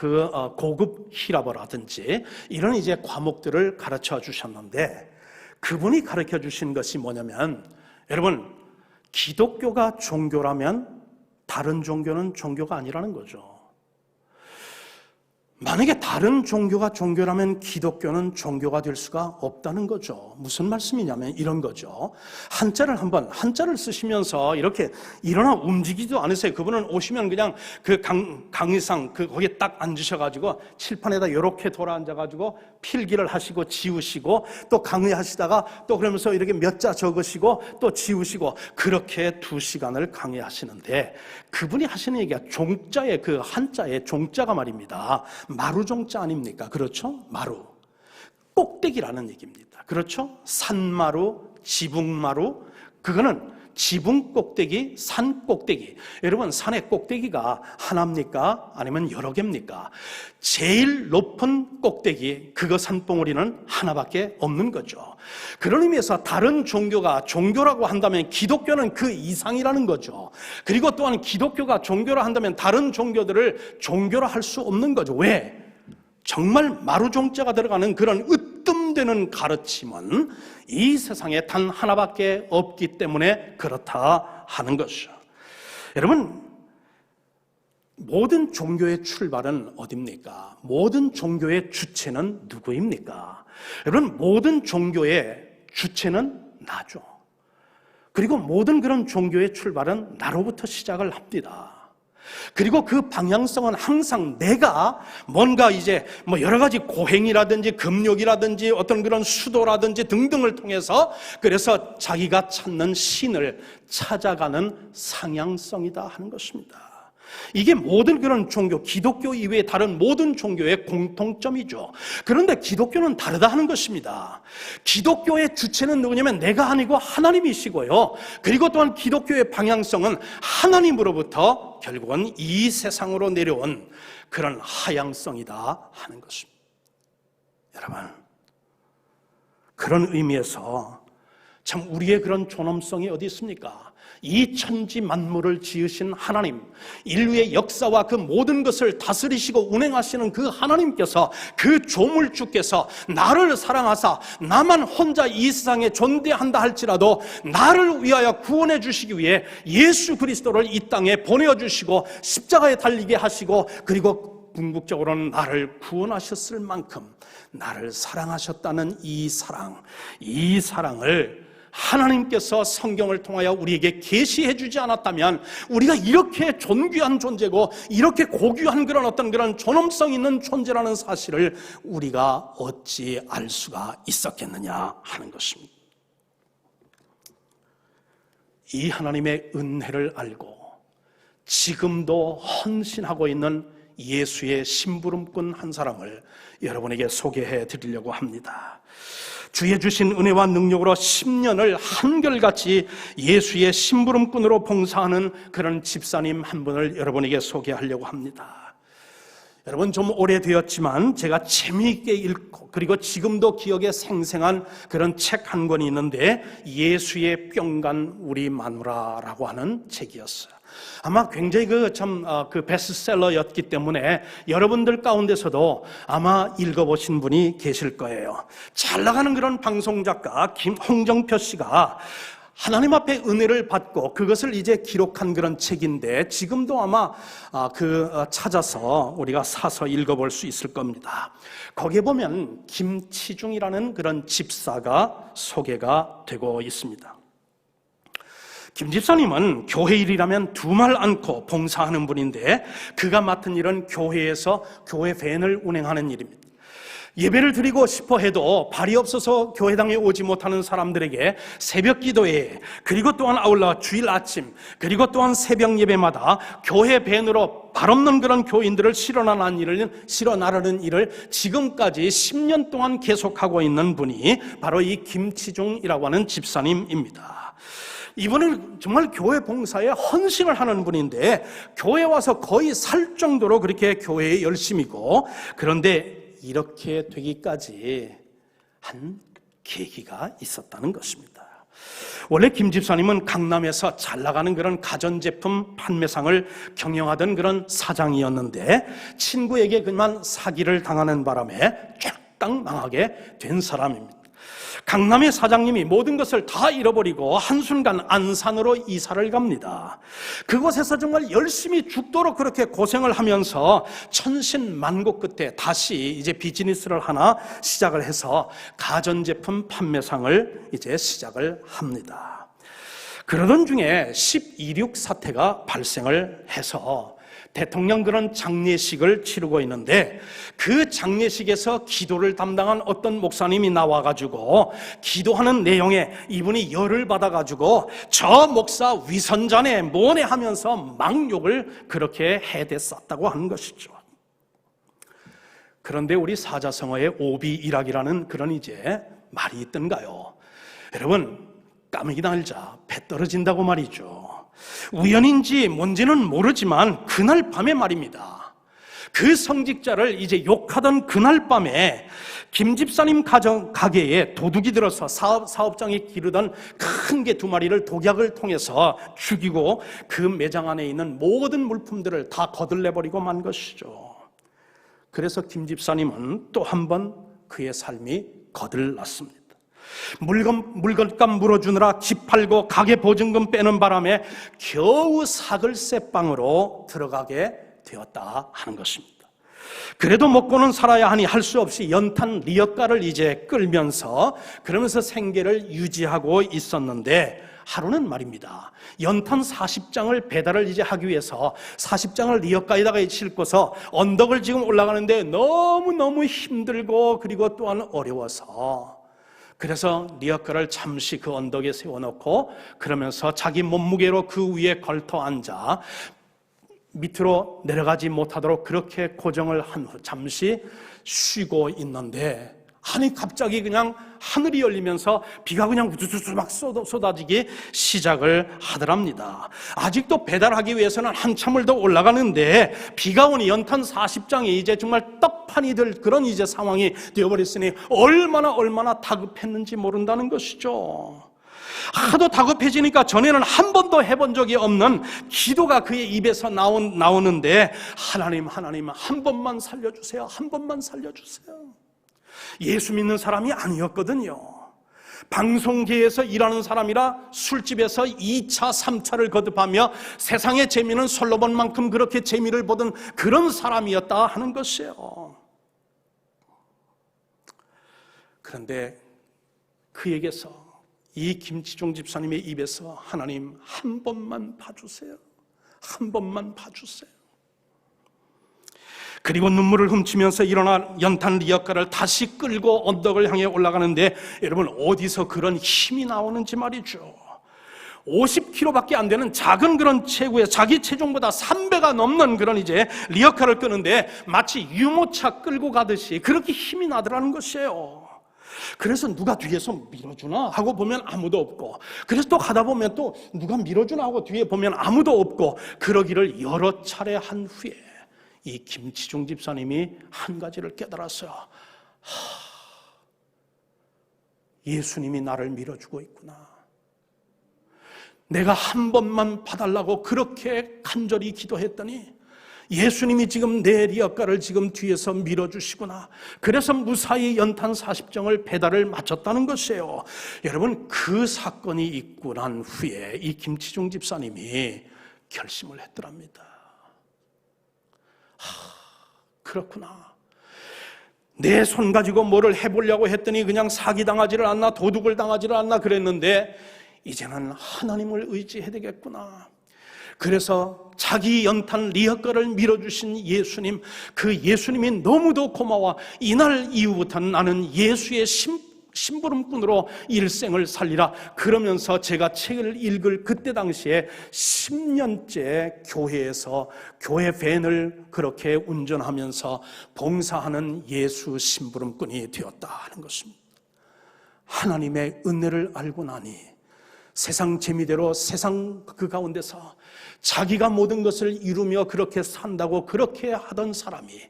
고급 히라버라든지 이런 이제 과목들을 가르쳐 주셨는데, 그분이 가르쳐 주신 것이 뭐냐면, 여러분, 기독교가 종교라면 다른 종교는 종교가 아니라는 거죠. 만약에 다른 종교가 종교라면 기독교는 종교가 될 수가 없다는 거죠. 무슨 말씀이냐면 이런 거죠. 한자를 쓰시면서 이렇게 일어나 움직이지도 않으세요. 그분은 오시면 그냥 그 강의상 거기에 딱 앉으셔가지고 칠판에다 이렇게 돌아 앉아가지고 필기를 하시고 지우시고, 또 강의하시다가 또 그러면서 이렇게 몇 자 적으시고 또 지우시고, 그렇게 2시간을 강의하시는데, 그분이 하시는 얘기가 종자의 그 한자의 종자가 말입니다. 마루종자 아닙니까? 그렇죠? 마루. 꼭대기라는 얘기입니다. 그렇죠? 산마루, 지붕마루. 그거는 지붕 꼭대기, 산 꼭대기. 여러분, 산의 꼭대기가 하나입니까? 아니면 여러 개입니까? 제일 높은 꼭대기, 그거 산봉우리는 하나밖에 없는 거죠. 그런 의미에서 다른 종교가 종교라고 한다면 기독교는 그 이상이라는 거죠. 그리고 또한 기독교가 종교라 한다면 다른 종교들을 종교라 할 수 없는 거죠. 왜? 정말 마루종자가 들어가는 그런 으뜸되는 가르침은 이 세상에 단 하나밖에 없기 때문에 그렇다 하는 것이죠. 여러분, 모든 종교의 출발은 어디입니까? 모든 종교의 주체는 누구입니까? 여러분, 모든 종교의 주체는 나죠. 그리고 모든 그런 종교의 출발은 나로부터 시작을 합니다. 그리고 그 방향성은 항상 내가 뭔가 이제 여러 가지 고행이라든지 금욕이라든지 어떤 그런 수도라든지 등등을 통해서, 그래서 자기가 찾는 신을 찾아가는 상향성이다 하는 것입니다. 이게 모든 그런 종교, 기독교 이외의 다른 모든 종교의 공통점이죠. 그런데 기독교는 다르다 하는 것입니다. 기독교의 주체는 누구냐면 내가 아니고 하나님이시고요. 그리고 또한 기독교의 방향성은 하나님으로부터 결국은 이 세상으로 내려온 그런 하향성이다 하는 것입니다. 여러분, 그런 의미에서 참 우리의 그런 존엄성이 어디 있습니까? 이 천지 만물을 지으신 하나님, 인류의 역사와 그 모든 것을 다스리시고 운행하시는 그 하나님께서, 그 조물주께서 나를 사랑하사 나만 혼자 이 세상에 존재한다 할지라도 나를 위하여 구원해 주시기 위해 예수 그리스도를 이 땅에 보내주시고 십자가에 달리게 하시고, 그리고 궁극적으로는 나를 구원하셨을 만큼 나를 사랑하셨다는 이 사랑을 하나님께서 성경을 통하여 우리에게 계시해 주지 않았다면 우리가 이렇게 존귀한 존재고 이렇게 고귀한 그런 존엄성 있는 존재라는 사실을 우리가 어찌 알 수가 있었겠느냐 하는 것입니다. 이 하나님의 은혜를 알고 지금도 헌신하고 있는 예수의 심부름꾼 한 사람을 여러분에게 소개해 드리려고 합니다. 주의 주신 은혜와 능력으로 10년을 한결같이 예수의 심부름꾼으로 봉사하는 그런 집사님 한 분을 여러분에게 소개하려고 합니다. 여러분, 좀 오래되었지만 제가 재미있게 읽고 그리고 지금도 기억에 생생한 그런 책 한 권이 있는데 예수의 뿅간 우리 마누라라고 하는 책이었어요. 아마 굉장히 그 베스트셀러였기 때문에 여러분들 가운데서도 아마 읽어보신 분이 계실 거예요. 잘 나가는 그런 방송작가 홍정표 씨가 하나님 앞에 은혜를 받고 그것을 이제 기록한 그런 책인데 지금도 아마 찾아서 우리가 사서 읽어볼 수 있을 겁니다. 거기에 보면 김치중이라는 그런 집사가 소개가 되고 있습니다. 김 집사님은 교회 일이라면 두말 않고 봉사하는 분인데 그가 맡은 일은 교회에서 교회 밴을 운행하는 일입니다. 예배를 드리고 싶어 해도 발이 없어서 교회당에 오지 못하는 사람들에게 새벽 기도회, 그리고 또한 아울러 주일 아침, 그리고 또한 새벽 예배마다 교회 밴으로 발 없는 그런 교인들을 실어나르는 일을 지금까지 10년 동안 계속하고 있는 분이 바로 이 김치중이라고 하는 집사님입니다. 이분은 정말 교회 봉사에 헌신을 하는 분인데 교회에 와서 거의 살 정도로 그렇게 교회에 열심이고, 그런데 이렇게 되기까지 한 계기가 있었다는 것입니다. 원래 김 집사님은 강남에서 잘 나가는 그런 가전제품 판매상을 경영하던 그런 사장이었는데 친구에게 그만 사기를 당하는 바람에 쫙딱 망하게 된 사람입니다. 강남의 사장님이 모든 것을 다 잃어버리고 한순간 안산으로 이사를 갑니다. 그곳에서 정말 열심히 죽도록 그렇게 고생을 하면서 천신만고 끝에 다시 이제 비즈니스를 하나 시작을 해서 가전제품 판매상을 이제 시작을 합니다. 그러던 중에 12.6 사태가 발생을 해서 대통령 그런 장례식을 치르고 있는데 그 장례식에서 기도를 담당한 어떤 목사님이 나와가지고 기도하는 내용에 이분이 열을 받아가지고 저 목사 위선자네 뭐네 하면서 막 욕을 그렇게 해댔었다고 하는 것이죠. 그런데 우리 사자성어의 오비일학이라는 그런 이제 말이 있던가요? 여러분, 까마귀 날자 배 떨어진다고 말이죠. 우연인지 뭔지는 모르지만 그날 밤에 말입니다. 그 성직자를 이제 욕하던 그날 밤에 김 집사님 가게에 도둑이 들어서 사업장에 기르던 큰 개 2마리를 독약을 통해서 죽이고 그 매장 안에 있는 모든 물품들을 다 거들내버리고 만 것이죠. 그래서 김 집사님은 또 한 번 그의 삶이 거들났습니다. 물건값 물어주느라 기팔고 가게 보증금 빼는 바람에 겨우 사글세방으로 들어가게 되었다 하는 것입니다. 그래도 먹고는 살아야 하니 할 수 없이 연탄 리어가를 이제 끌면서 그러면서 생계를 유지하고 있었는데 하루는 말입니다, 연탄 40장을 배달을 이제 하기 위해서 40장을 리어가에다가 싣고서 언덕을 지금 올라가는데 너무너무 힘들고 그리고 또한 어려워서 그래서 리어카를 잠시 그 언덕에 세워놓고 그러면서 자기 몸무게로 그 위에 걸터 앉아 밑으로 내려가지 못하도록 그렇게 고정을 한 후 잠시 쉬고 있는데 아니 갑자기 그냥 하늘이 열리면서 비가 그냥 우두두두 막 쏟아지기 시작을 하더랍니다. 아직도 배달하기 위해서는 한참을 더 올라가는데 비가 오니 연탄 40장이 이제 정말 떡판이 될 그런 이제 상황이 되어버렸으니 얼마나 다급했는지 모른다는 것이죠. 하도 다급해지니까 전에는 한 번도 해본 적이 없는 기도가 그의 입에서 나오는데 하나님 한 번만 살려주세요. 한 번만 살려주세요. 예수 믿는 사람이 아니었거든요. 방송계에서 일하는 사람이라 술집에서 2차, 3차를 거듭하며 세상의 재미는 솔로몬만큼 그렇게 재미를 보던 그런 사람이었다 하는 것이에요. 그런데 그에게서 이 김치중 집사님의 입에서 하나님 한 번만 봐주세요. 한 번만 봐주세요. 그리고 눈물을 훔치면서 일어나 연탄 리어카를 다시 끌고 언덕을 향해 올라가는데 여러분 어디서 그런 힘이 나오는지 말이죠. 50kg밖에 안 되는 작은 그런 체구에 자기 체중보다 3배가 넘는 그런 이제 리어카를 끄는데 마치 유모차 끌고 가듯이 그렇게 힘이 나더라는 것이에요. 그래서 누가 뒤에서 밀어주나 하고 보면 아무도 없고, 그래서 또 가다 보면 또 누가 밀어주나 하고 뒤에 보면 아무도 없고, 그러기를 여러 차례 한 후에 이 김치중 집사님이 한 가지를 깨달았어요. 예수님이 나를 밀어주고 있구나. 내가 한 번만 봐달라고 그렇게 간절히 기도했더니 예수님이 지금 내 리어카를 지금 뒤에서 밀어주시구나. 그래서 무사히 연탄 40정을 배달을 마쳤다는 것이에요. 여러분, 그 사건이 있고 난 후에 이 김치중 집사님이 결심을 했더랍니다. 그렇구나. 내 손 가지고 뭐를 해보려고 했더니 그냥 사기당하지를 않나 도둑을 당하지를 않나 그랬는데 이제는 하나님을 의지해야 되겠구나. 그래서 자기 연탄 리어카를 밀어주신 예수님, 그 예수님이 너무도 고마워 이날 이후부터는 나는 예수의 심부름꾼으로 일생을 살리라. 그러면서 제가 책을 읽을 그때 당시에 10년째 교회에서 교회 밴을 그렇게 운전하면서 봉사하는 예수 심부름꾼이 되었다 하는 것입니다. 하나님의 은혜를 알고 나니 세상 재미대로 세상 그 가운데서 자기가 모든 것을 이루며 그렇게 산다고 그렇게 하던 사람이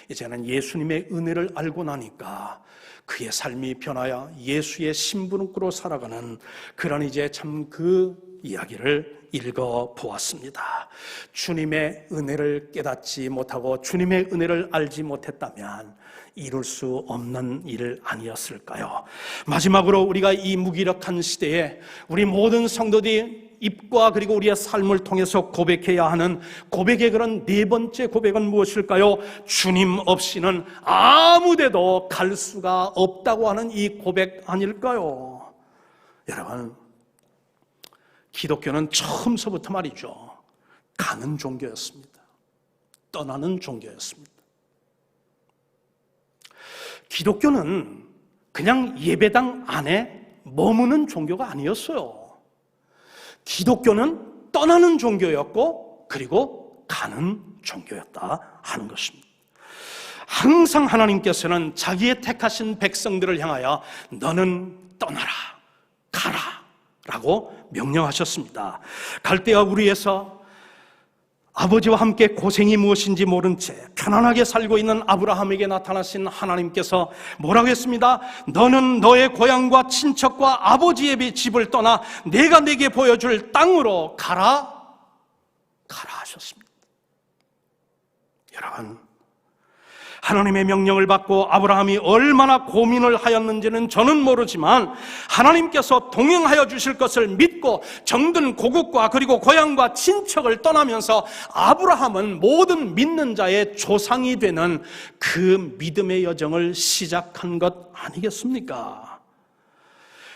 이제는 예수님의 은혜를 알고 나니까 그의 삶이 변하여 예수의 심부름꾼으로 살아가는 그런 이제 참 그 이야기를 읽어보았습니다. 주님의 은혜를 깨닫지 못하고 주님의 은혜를 알지 못했다면 이룰 수 없는 일 아니었을까요? 마지막으로 우리가 이 무기력한 시대에 우리 모든 성도들이 입과 그리고 우리의 삶을 통해서 고백해야 하는 고백의 그런 네 번째 고백은 무엇일까요? 주님 없이는 아무데도 갈 수가 없다고 하는 이 고백 아닐까요? 여러분, 기독교는 처음서부터 말이죠, 가는 종교였습니다. 떠나는 종교였습니다. 기독교는 그냥 예배당 안에 머무는 종교가 아니었어요. 기독교는 떠나는 종교였고 그리고 가는 종교였다 하는 것입니다. 항상 하나님께서는 자기의 택하신 백성들을 향하여 너는 떠나라, 가라 라고 명령하셨습니다. 갈대아 우리에서 아버지와 함께 고생이 무엇인지 모른 채 편안하게 살고 있는 아브라함에게 나타나신 하나님께서 뭐라고 했습니다? 너는 너의 고향과 친척과 아버지의 집을 떠나 내가 네게 보여줄 땅으로 가라 하셨습니다. 여러분, 하나님의 명령을 받고 아브라함이 얼마나 고민을 하였는지는 저는 모르지만 하나님께서 동행하여 주실 것을 믿고 정든 고국과 그리고 고향과 친척을 떠나면서 아브라함은 모든 믿는 자의 조상이 되는 그 믿음의 여정을 시작한 것 아니겠습니까?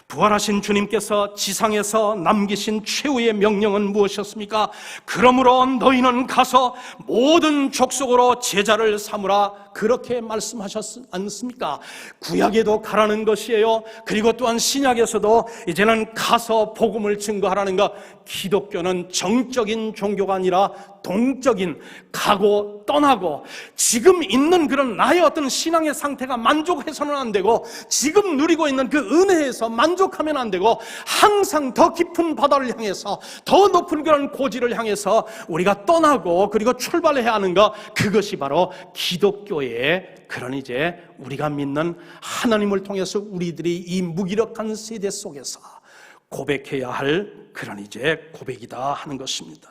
부활하신 주님께서 지상에서 남기신 최후의 명령은 무엇이었습니까? 그러므로 너희는 가서 모든 족속으로 제자를 삼으라, 그렇게 말씀하셨지 않습니까? 구약에도 가라는 것이에요. 그리고 또한 신약에서도 이제는 가서 복음을 증거하라는 것. 기독교는 정적인 종교가 아니라 동적인, 가고 떠나고, 지금 있는 그런 나의 어떤 신앙의 상태가 만족해서는 안 되고 지금 누리고 있는 그 은혜에서 만족하면 안 되고 항상 더 깊은 바다를 향해서 더 높은 그런 고지를 향해서 우리가 떠나고 그리고 출발해야 하는 것, 그것이 바로 기독교의 그런 이제 우리가 믿는 하나님을 통해서 우리들이 이 무기력한 세대 속에서 고백해야 할 그런 이제 고백이다 하는 것입니다.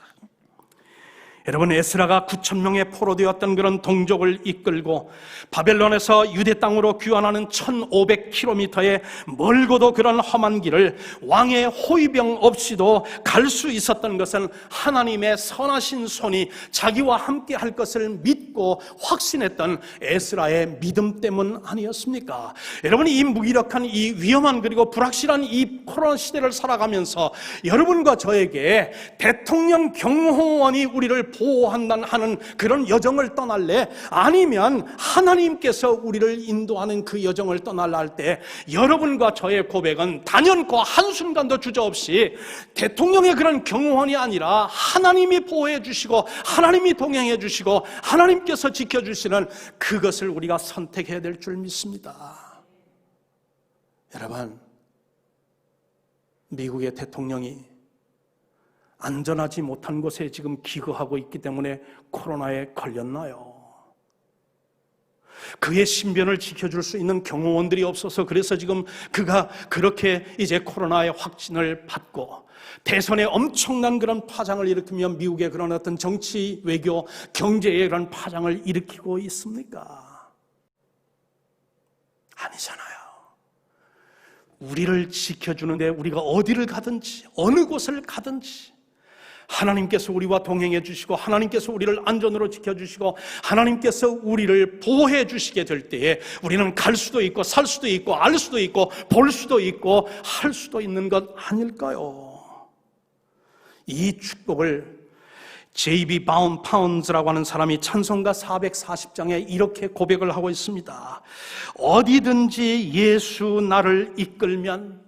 여러분, 에스라가 9,000명의 포로되었던 그런 동족을 이끌고 바벨론에서 유대 땅으로 귀환하는 1,500km의 멀고도 그런 험한 길을 왕의 호위병 없이도 갈 수 있었던 것은 하나님의 선하신 손이 자기와 함께 할 것을 믿고 확신했던 에스라의 믿음 때문 아니었습니까? 여러분, 이 무기력한, 이 위험한 그리고 불확실한 이 코로나 시대를 살아가면서 여러분과 저에게 대통령 경호원이 우리를 보호한다는 하는 그런 여정을 떠날래? 아니면 하나님께서 우리를 인도하는 그 여정을 떠날라 할 때 여러분과 저의 고백은 단연코 한순간도 주저없이 대통령의 그런 경호원이 아니라 하나님이 보호해 주시고 하나님이 동행해 주시고 하나님께서 지켜주시는 그것을 우리가 선택해야 될 줄 믿습니다. 여러분, 미국의 대통령이 안전하지 못한 곳에 지금 기거하고 있기 때문에 코로나에 걸렸나요? 그의 신변을 지켜줄 수 있는 경호원들이 없어서 그래서 지금 그가 그렇게 이제 코로나의 확진을 받고 대선에 엄청난 그런 파장을 일으키며 미국의 그런 어떤 정치, 외교, 경제의 그런 파장을 일으키고 있습니까? 아니잖아요. 우리를 지켜주는데 우리가 어디를 가든지 어느 곳을 가든지 하나님께서 우리와 동행해 주시고 하나님께서 우리를 안전으로 지켜주시고 하나님께서 우리를 보호해 주시게 될 때에 우리는 갈 수도 있고 살 수도 있고 알 수도 있고 볼 수도 있고 할 수도 있는 것 아닐까요? 이 축복을 J.B. 파운즈라고 하는 사람이 찬송가 440장에 이렇게 고백을 하고 있습니다. 어디든지 예수 나를 이끌면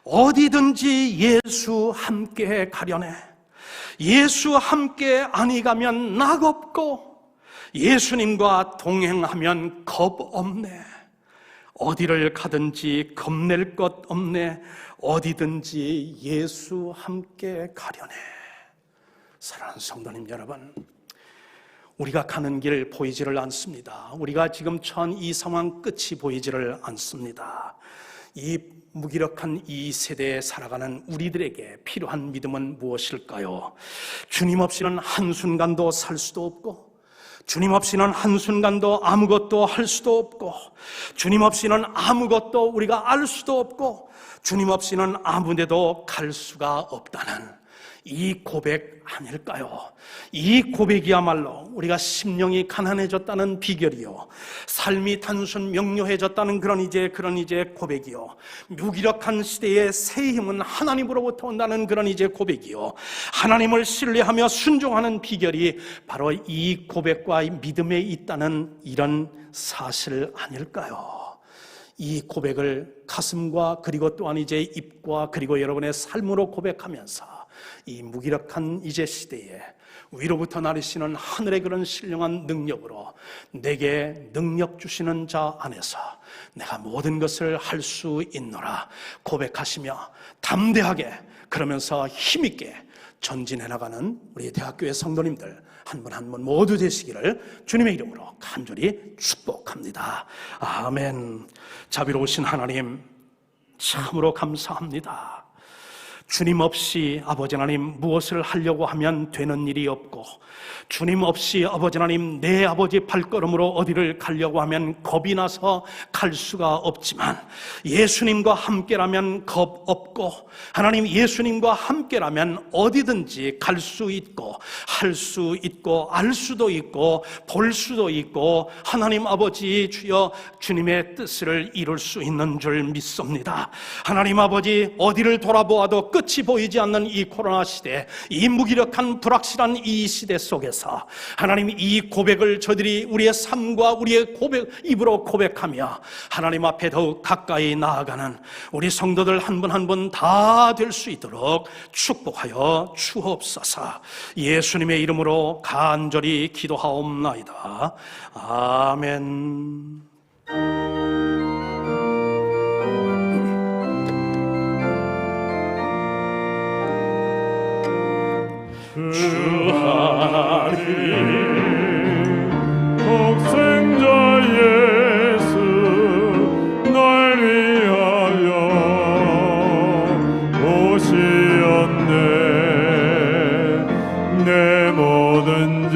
어디든지 예수 함께 가려네. 예수 함께 아니 가면 낙 없고 예수님과 동행하면 겁 없네. 어디를 가든지 겁낼 것 없네. 어디든지 예수 함께 가려네. 사랑하는 성도님 여러분, 우리가 가는 길 보이지를 않습니다. 우리가 지금 처한 이 상황 끝이 보이지를 않습니다. 이 무기력한 이 세대에 살아가는 우리들에게 필요한 믿음은 무엇일까요? 주님 없이는 한순간도 살 수도 없고 주님 없이는 한순간도 아무것도 할 수도 없고 주님 없이는 아무것도 우리가 알 수도 없고 주님 없이는 아무 데도 갈 수가 없다는 이 고백 아닐까요? 이 고백이야말로 우리가 심령이 가난해졌다는 비결이요, 삶이 단순 명료해졌다는 그런 이제 고백이요, 무기력한 시대의 새 힘은 하나님으로부터 온다는 그런 이제 고백이요, 하나님을 신뢰하며 순종하는 비결이 바로 이 고백과 이 믿음에 있다는 이런 사실 아닐까요? 이 고백을 가슴과 그리고 또한 이제 입과 그리고 여러분의 삶으로 고백하면서 이 무기력한 이제 시대에 위로부터 나르시는 하늘의 그런 신령한 능력으로 내게 능력 주시는 자 안에서 내가 모든 것을 할 수 있노라 고백하시며 담대하게 그러면서 힘있게 전진해 나가는 우리 대학교의 성도님들 한 분 한 분 모두 되시기를 주님의 이름으로 간절히 축복합니다. 아멘. 자비로우신 하나님 참으로 감사합니다. 주님 없이 아버지 하나님 무엇을 하려고 하면 되는 일이 없고 주님 없이 아버지 하나님 내 아버지 발걸음으로 어디를 가려고 하면 겁이 나서 갈 수가 없지만 예수님과 함께라면 겁 없고 하나님 예수님과 함께라면 어디든지 갈 수 있고 할 수 있고 알 수도 있고 볼 수도 있고 하나님 아버지 주여 주님의 뜻을 이룰 수 있는 줄 믿습니다. 하나님 아버지 어디를 돌아보아도 끝이 보이지 않는 이 코로나 시대, 이 무기력한 불확실한 이 시대 속에서 하나님 이 고백을 저들이 우리의 삶과 우리의 고백 입으로 고백하며 하나님 앞에 더욱 가까이 나아가는 우리 성도들 한 분 한 분 다 될 수 있도록 축복하여 주옵소서. 예수님의 이름으로 간절히 기도하옵나이다. 아멘. 주 하나님 독생자 예수 날 위하여 오시었네. 내 모든 죄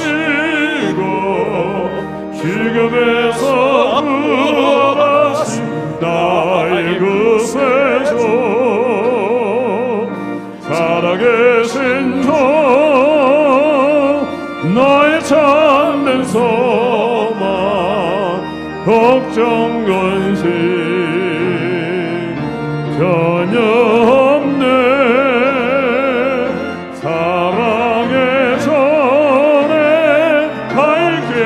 용서하시고 지금에서 구원하신 나의 구세주 살아계신 주 나의 참된 소망 걱정 근심 전혀 없네. 사랑의 전에 갈 길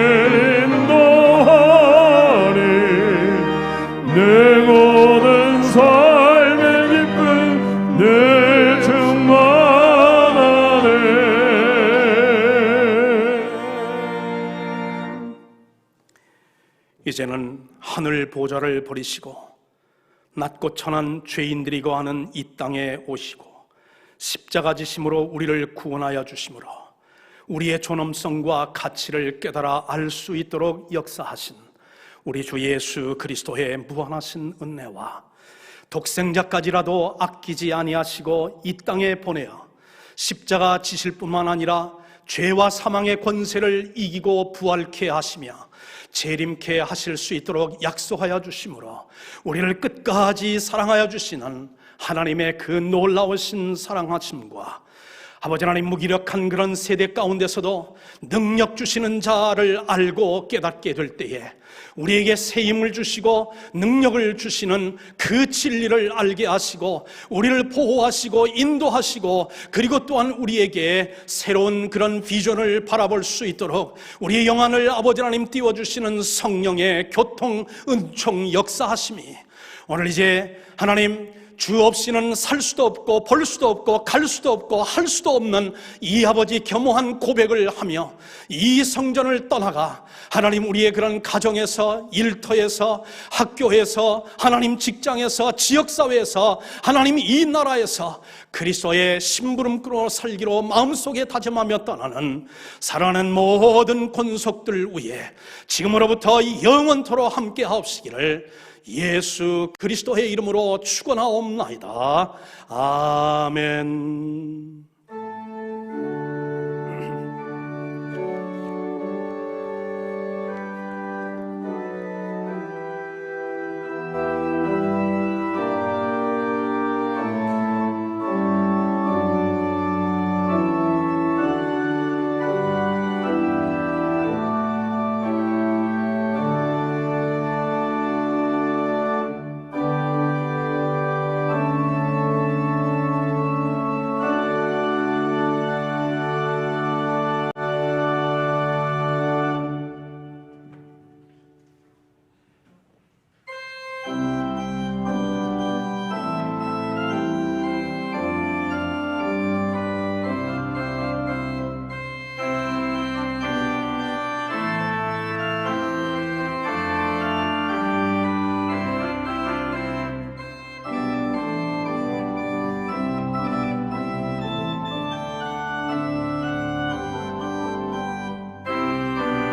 인도하리. 내 모든 삶의 기쁨 내 충만하네. 이 이제는 하늘 보좌를 버리시고 낮고 천한 죄인들이 거하는 이 땅에 오시고 십자가 지심으로 우리를 구원하여 주심으로 우리의 존엄성과 가치를 깨달아 알 수 있도록 역사하신 우리 주 예수 그리스도의 무한하신 은혜와 독생자까지라도 아끼지 아니하시고 이 땅에 보내어 십자가 지실 뿐만 아니라 죄와 사망의 권세를 이기고 부활케 하시며 재림케 하실 수 있도록 약속하여 주심으로 우리를 끝까지 사랑하여 주시는 하나님의 그 놀라우신 사랑하심과 아버지 하나님 무기력한 그런 세대 가운데서도 능력 주시는 자를 알고 깨닫게 될 때에 우리에게 새 힘을 주시고 능력을 주시는 그 진리를 알게 하시고 우리를 보호하시고 인도하시고 그리고 또한 우리에게 새로운 그런 비전을 바라볼 수 있도록 우리의 영안을 아버지 하나님 띄워주시는 성령의 교통 은총 역사하심이 오늘 이제 하나님 주 없이는 살 수도 없고 볼 수도 없고 갈 수도 없고 할 수도 없는 이 아버지 겸허한 고백을 하며 이 성전을 떠나가 하나님 우리의 그런 가정에서 일터에서 학교에서 하나님 직장에서 지역사회에서 하나님 이 나라에서 그리스도의 심부름꾼으로 살기로 마음속에 다짐하며 떠나는 사랑하는 모든 권속들 위에 지금으로부터 영원토록 함께 하옵시기를 예수 그리스도의 이름으로 축원하옵나이다. 아멘.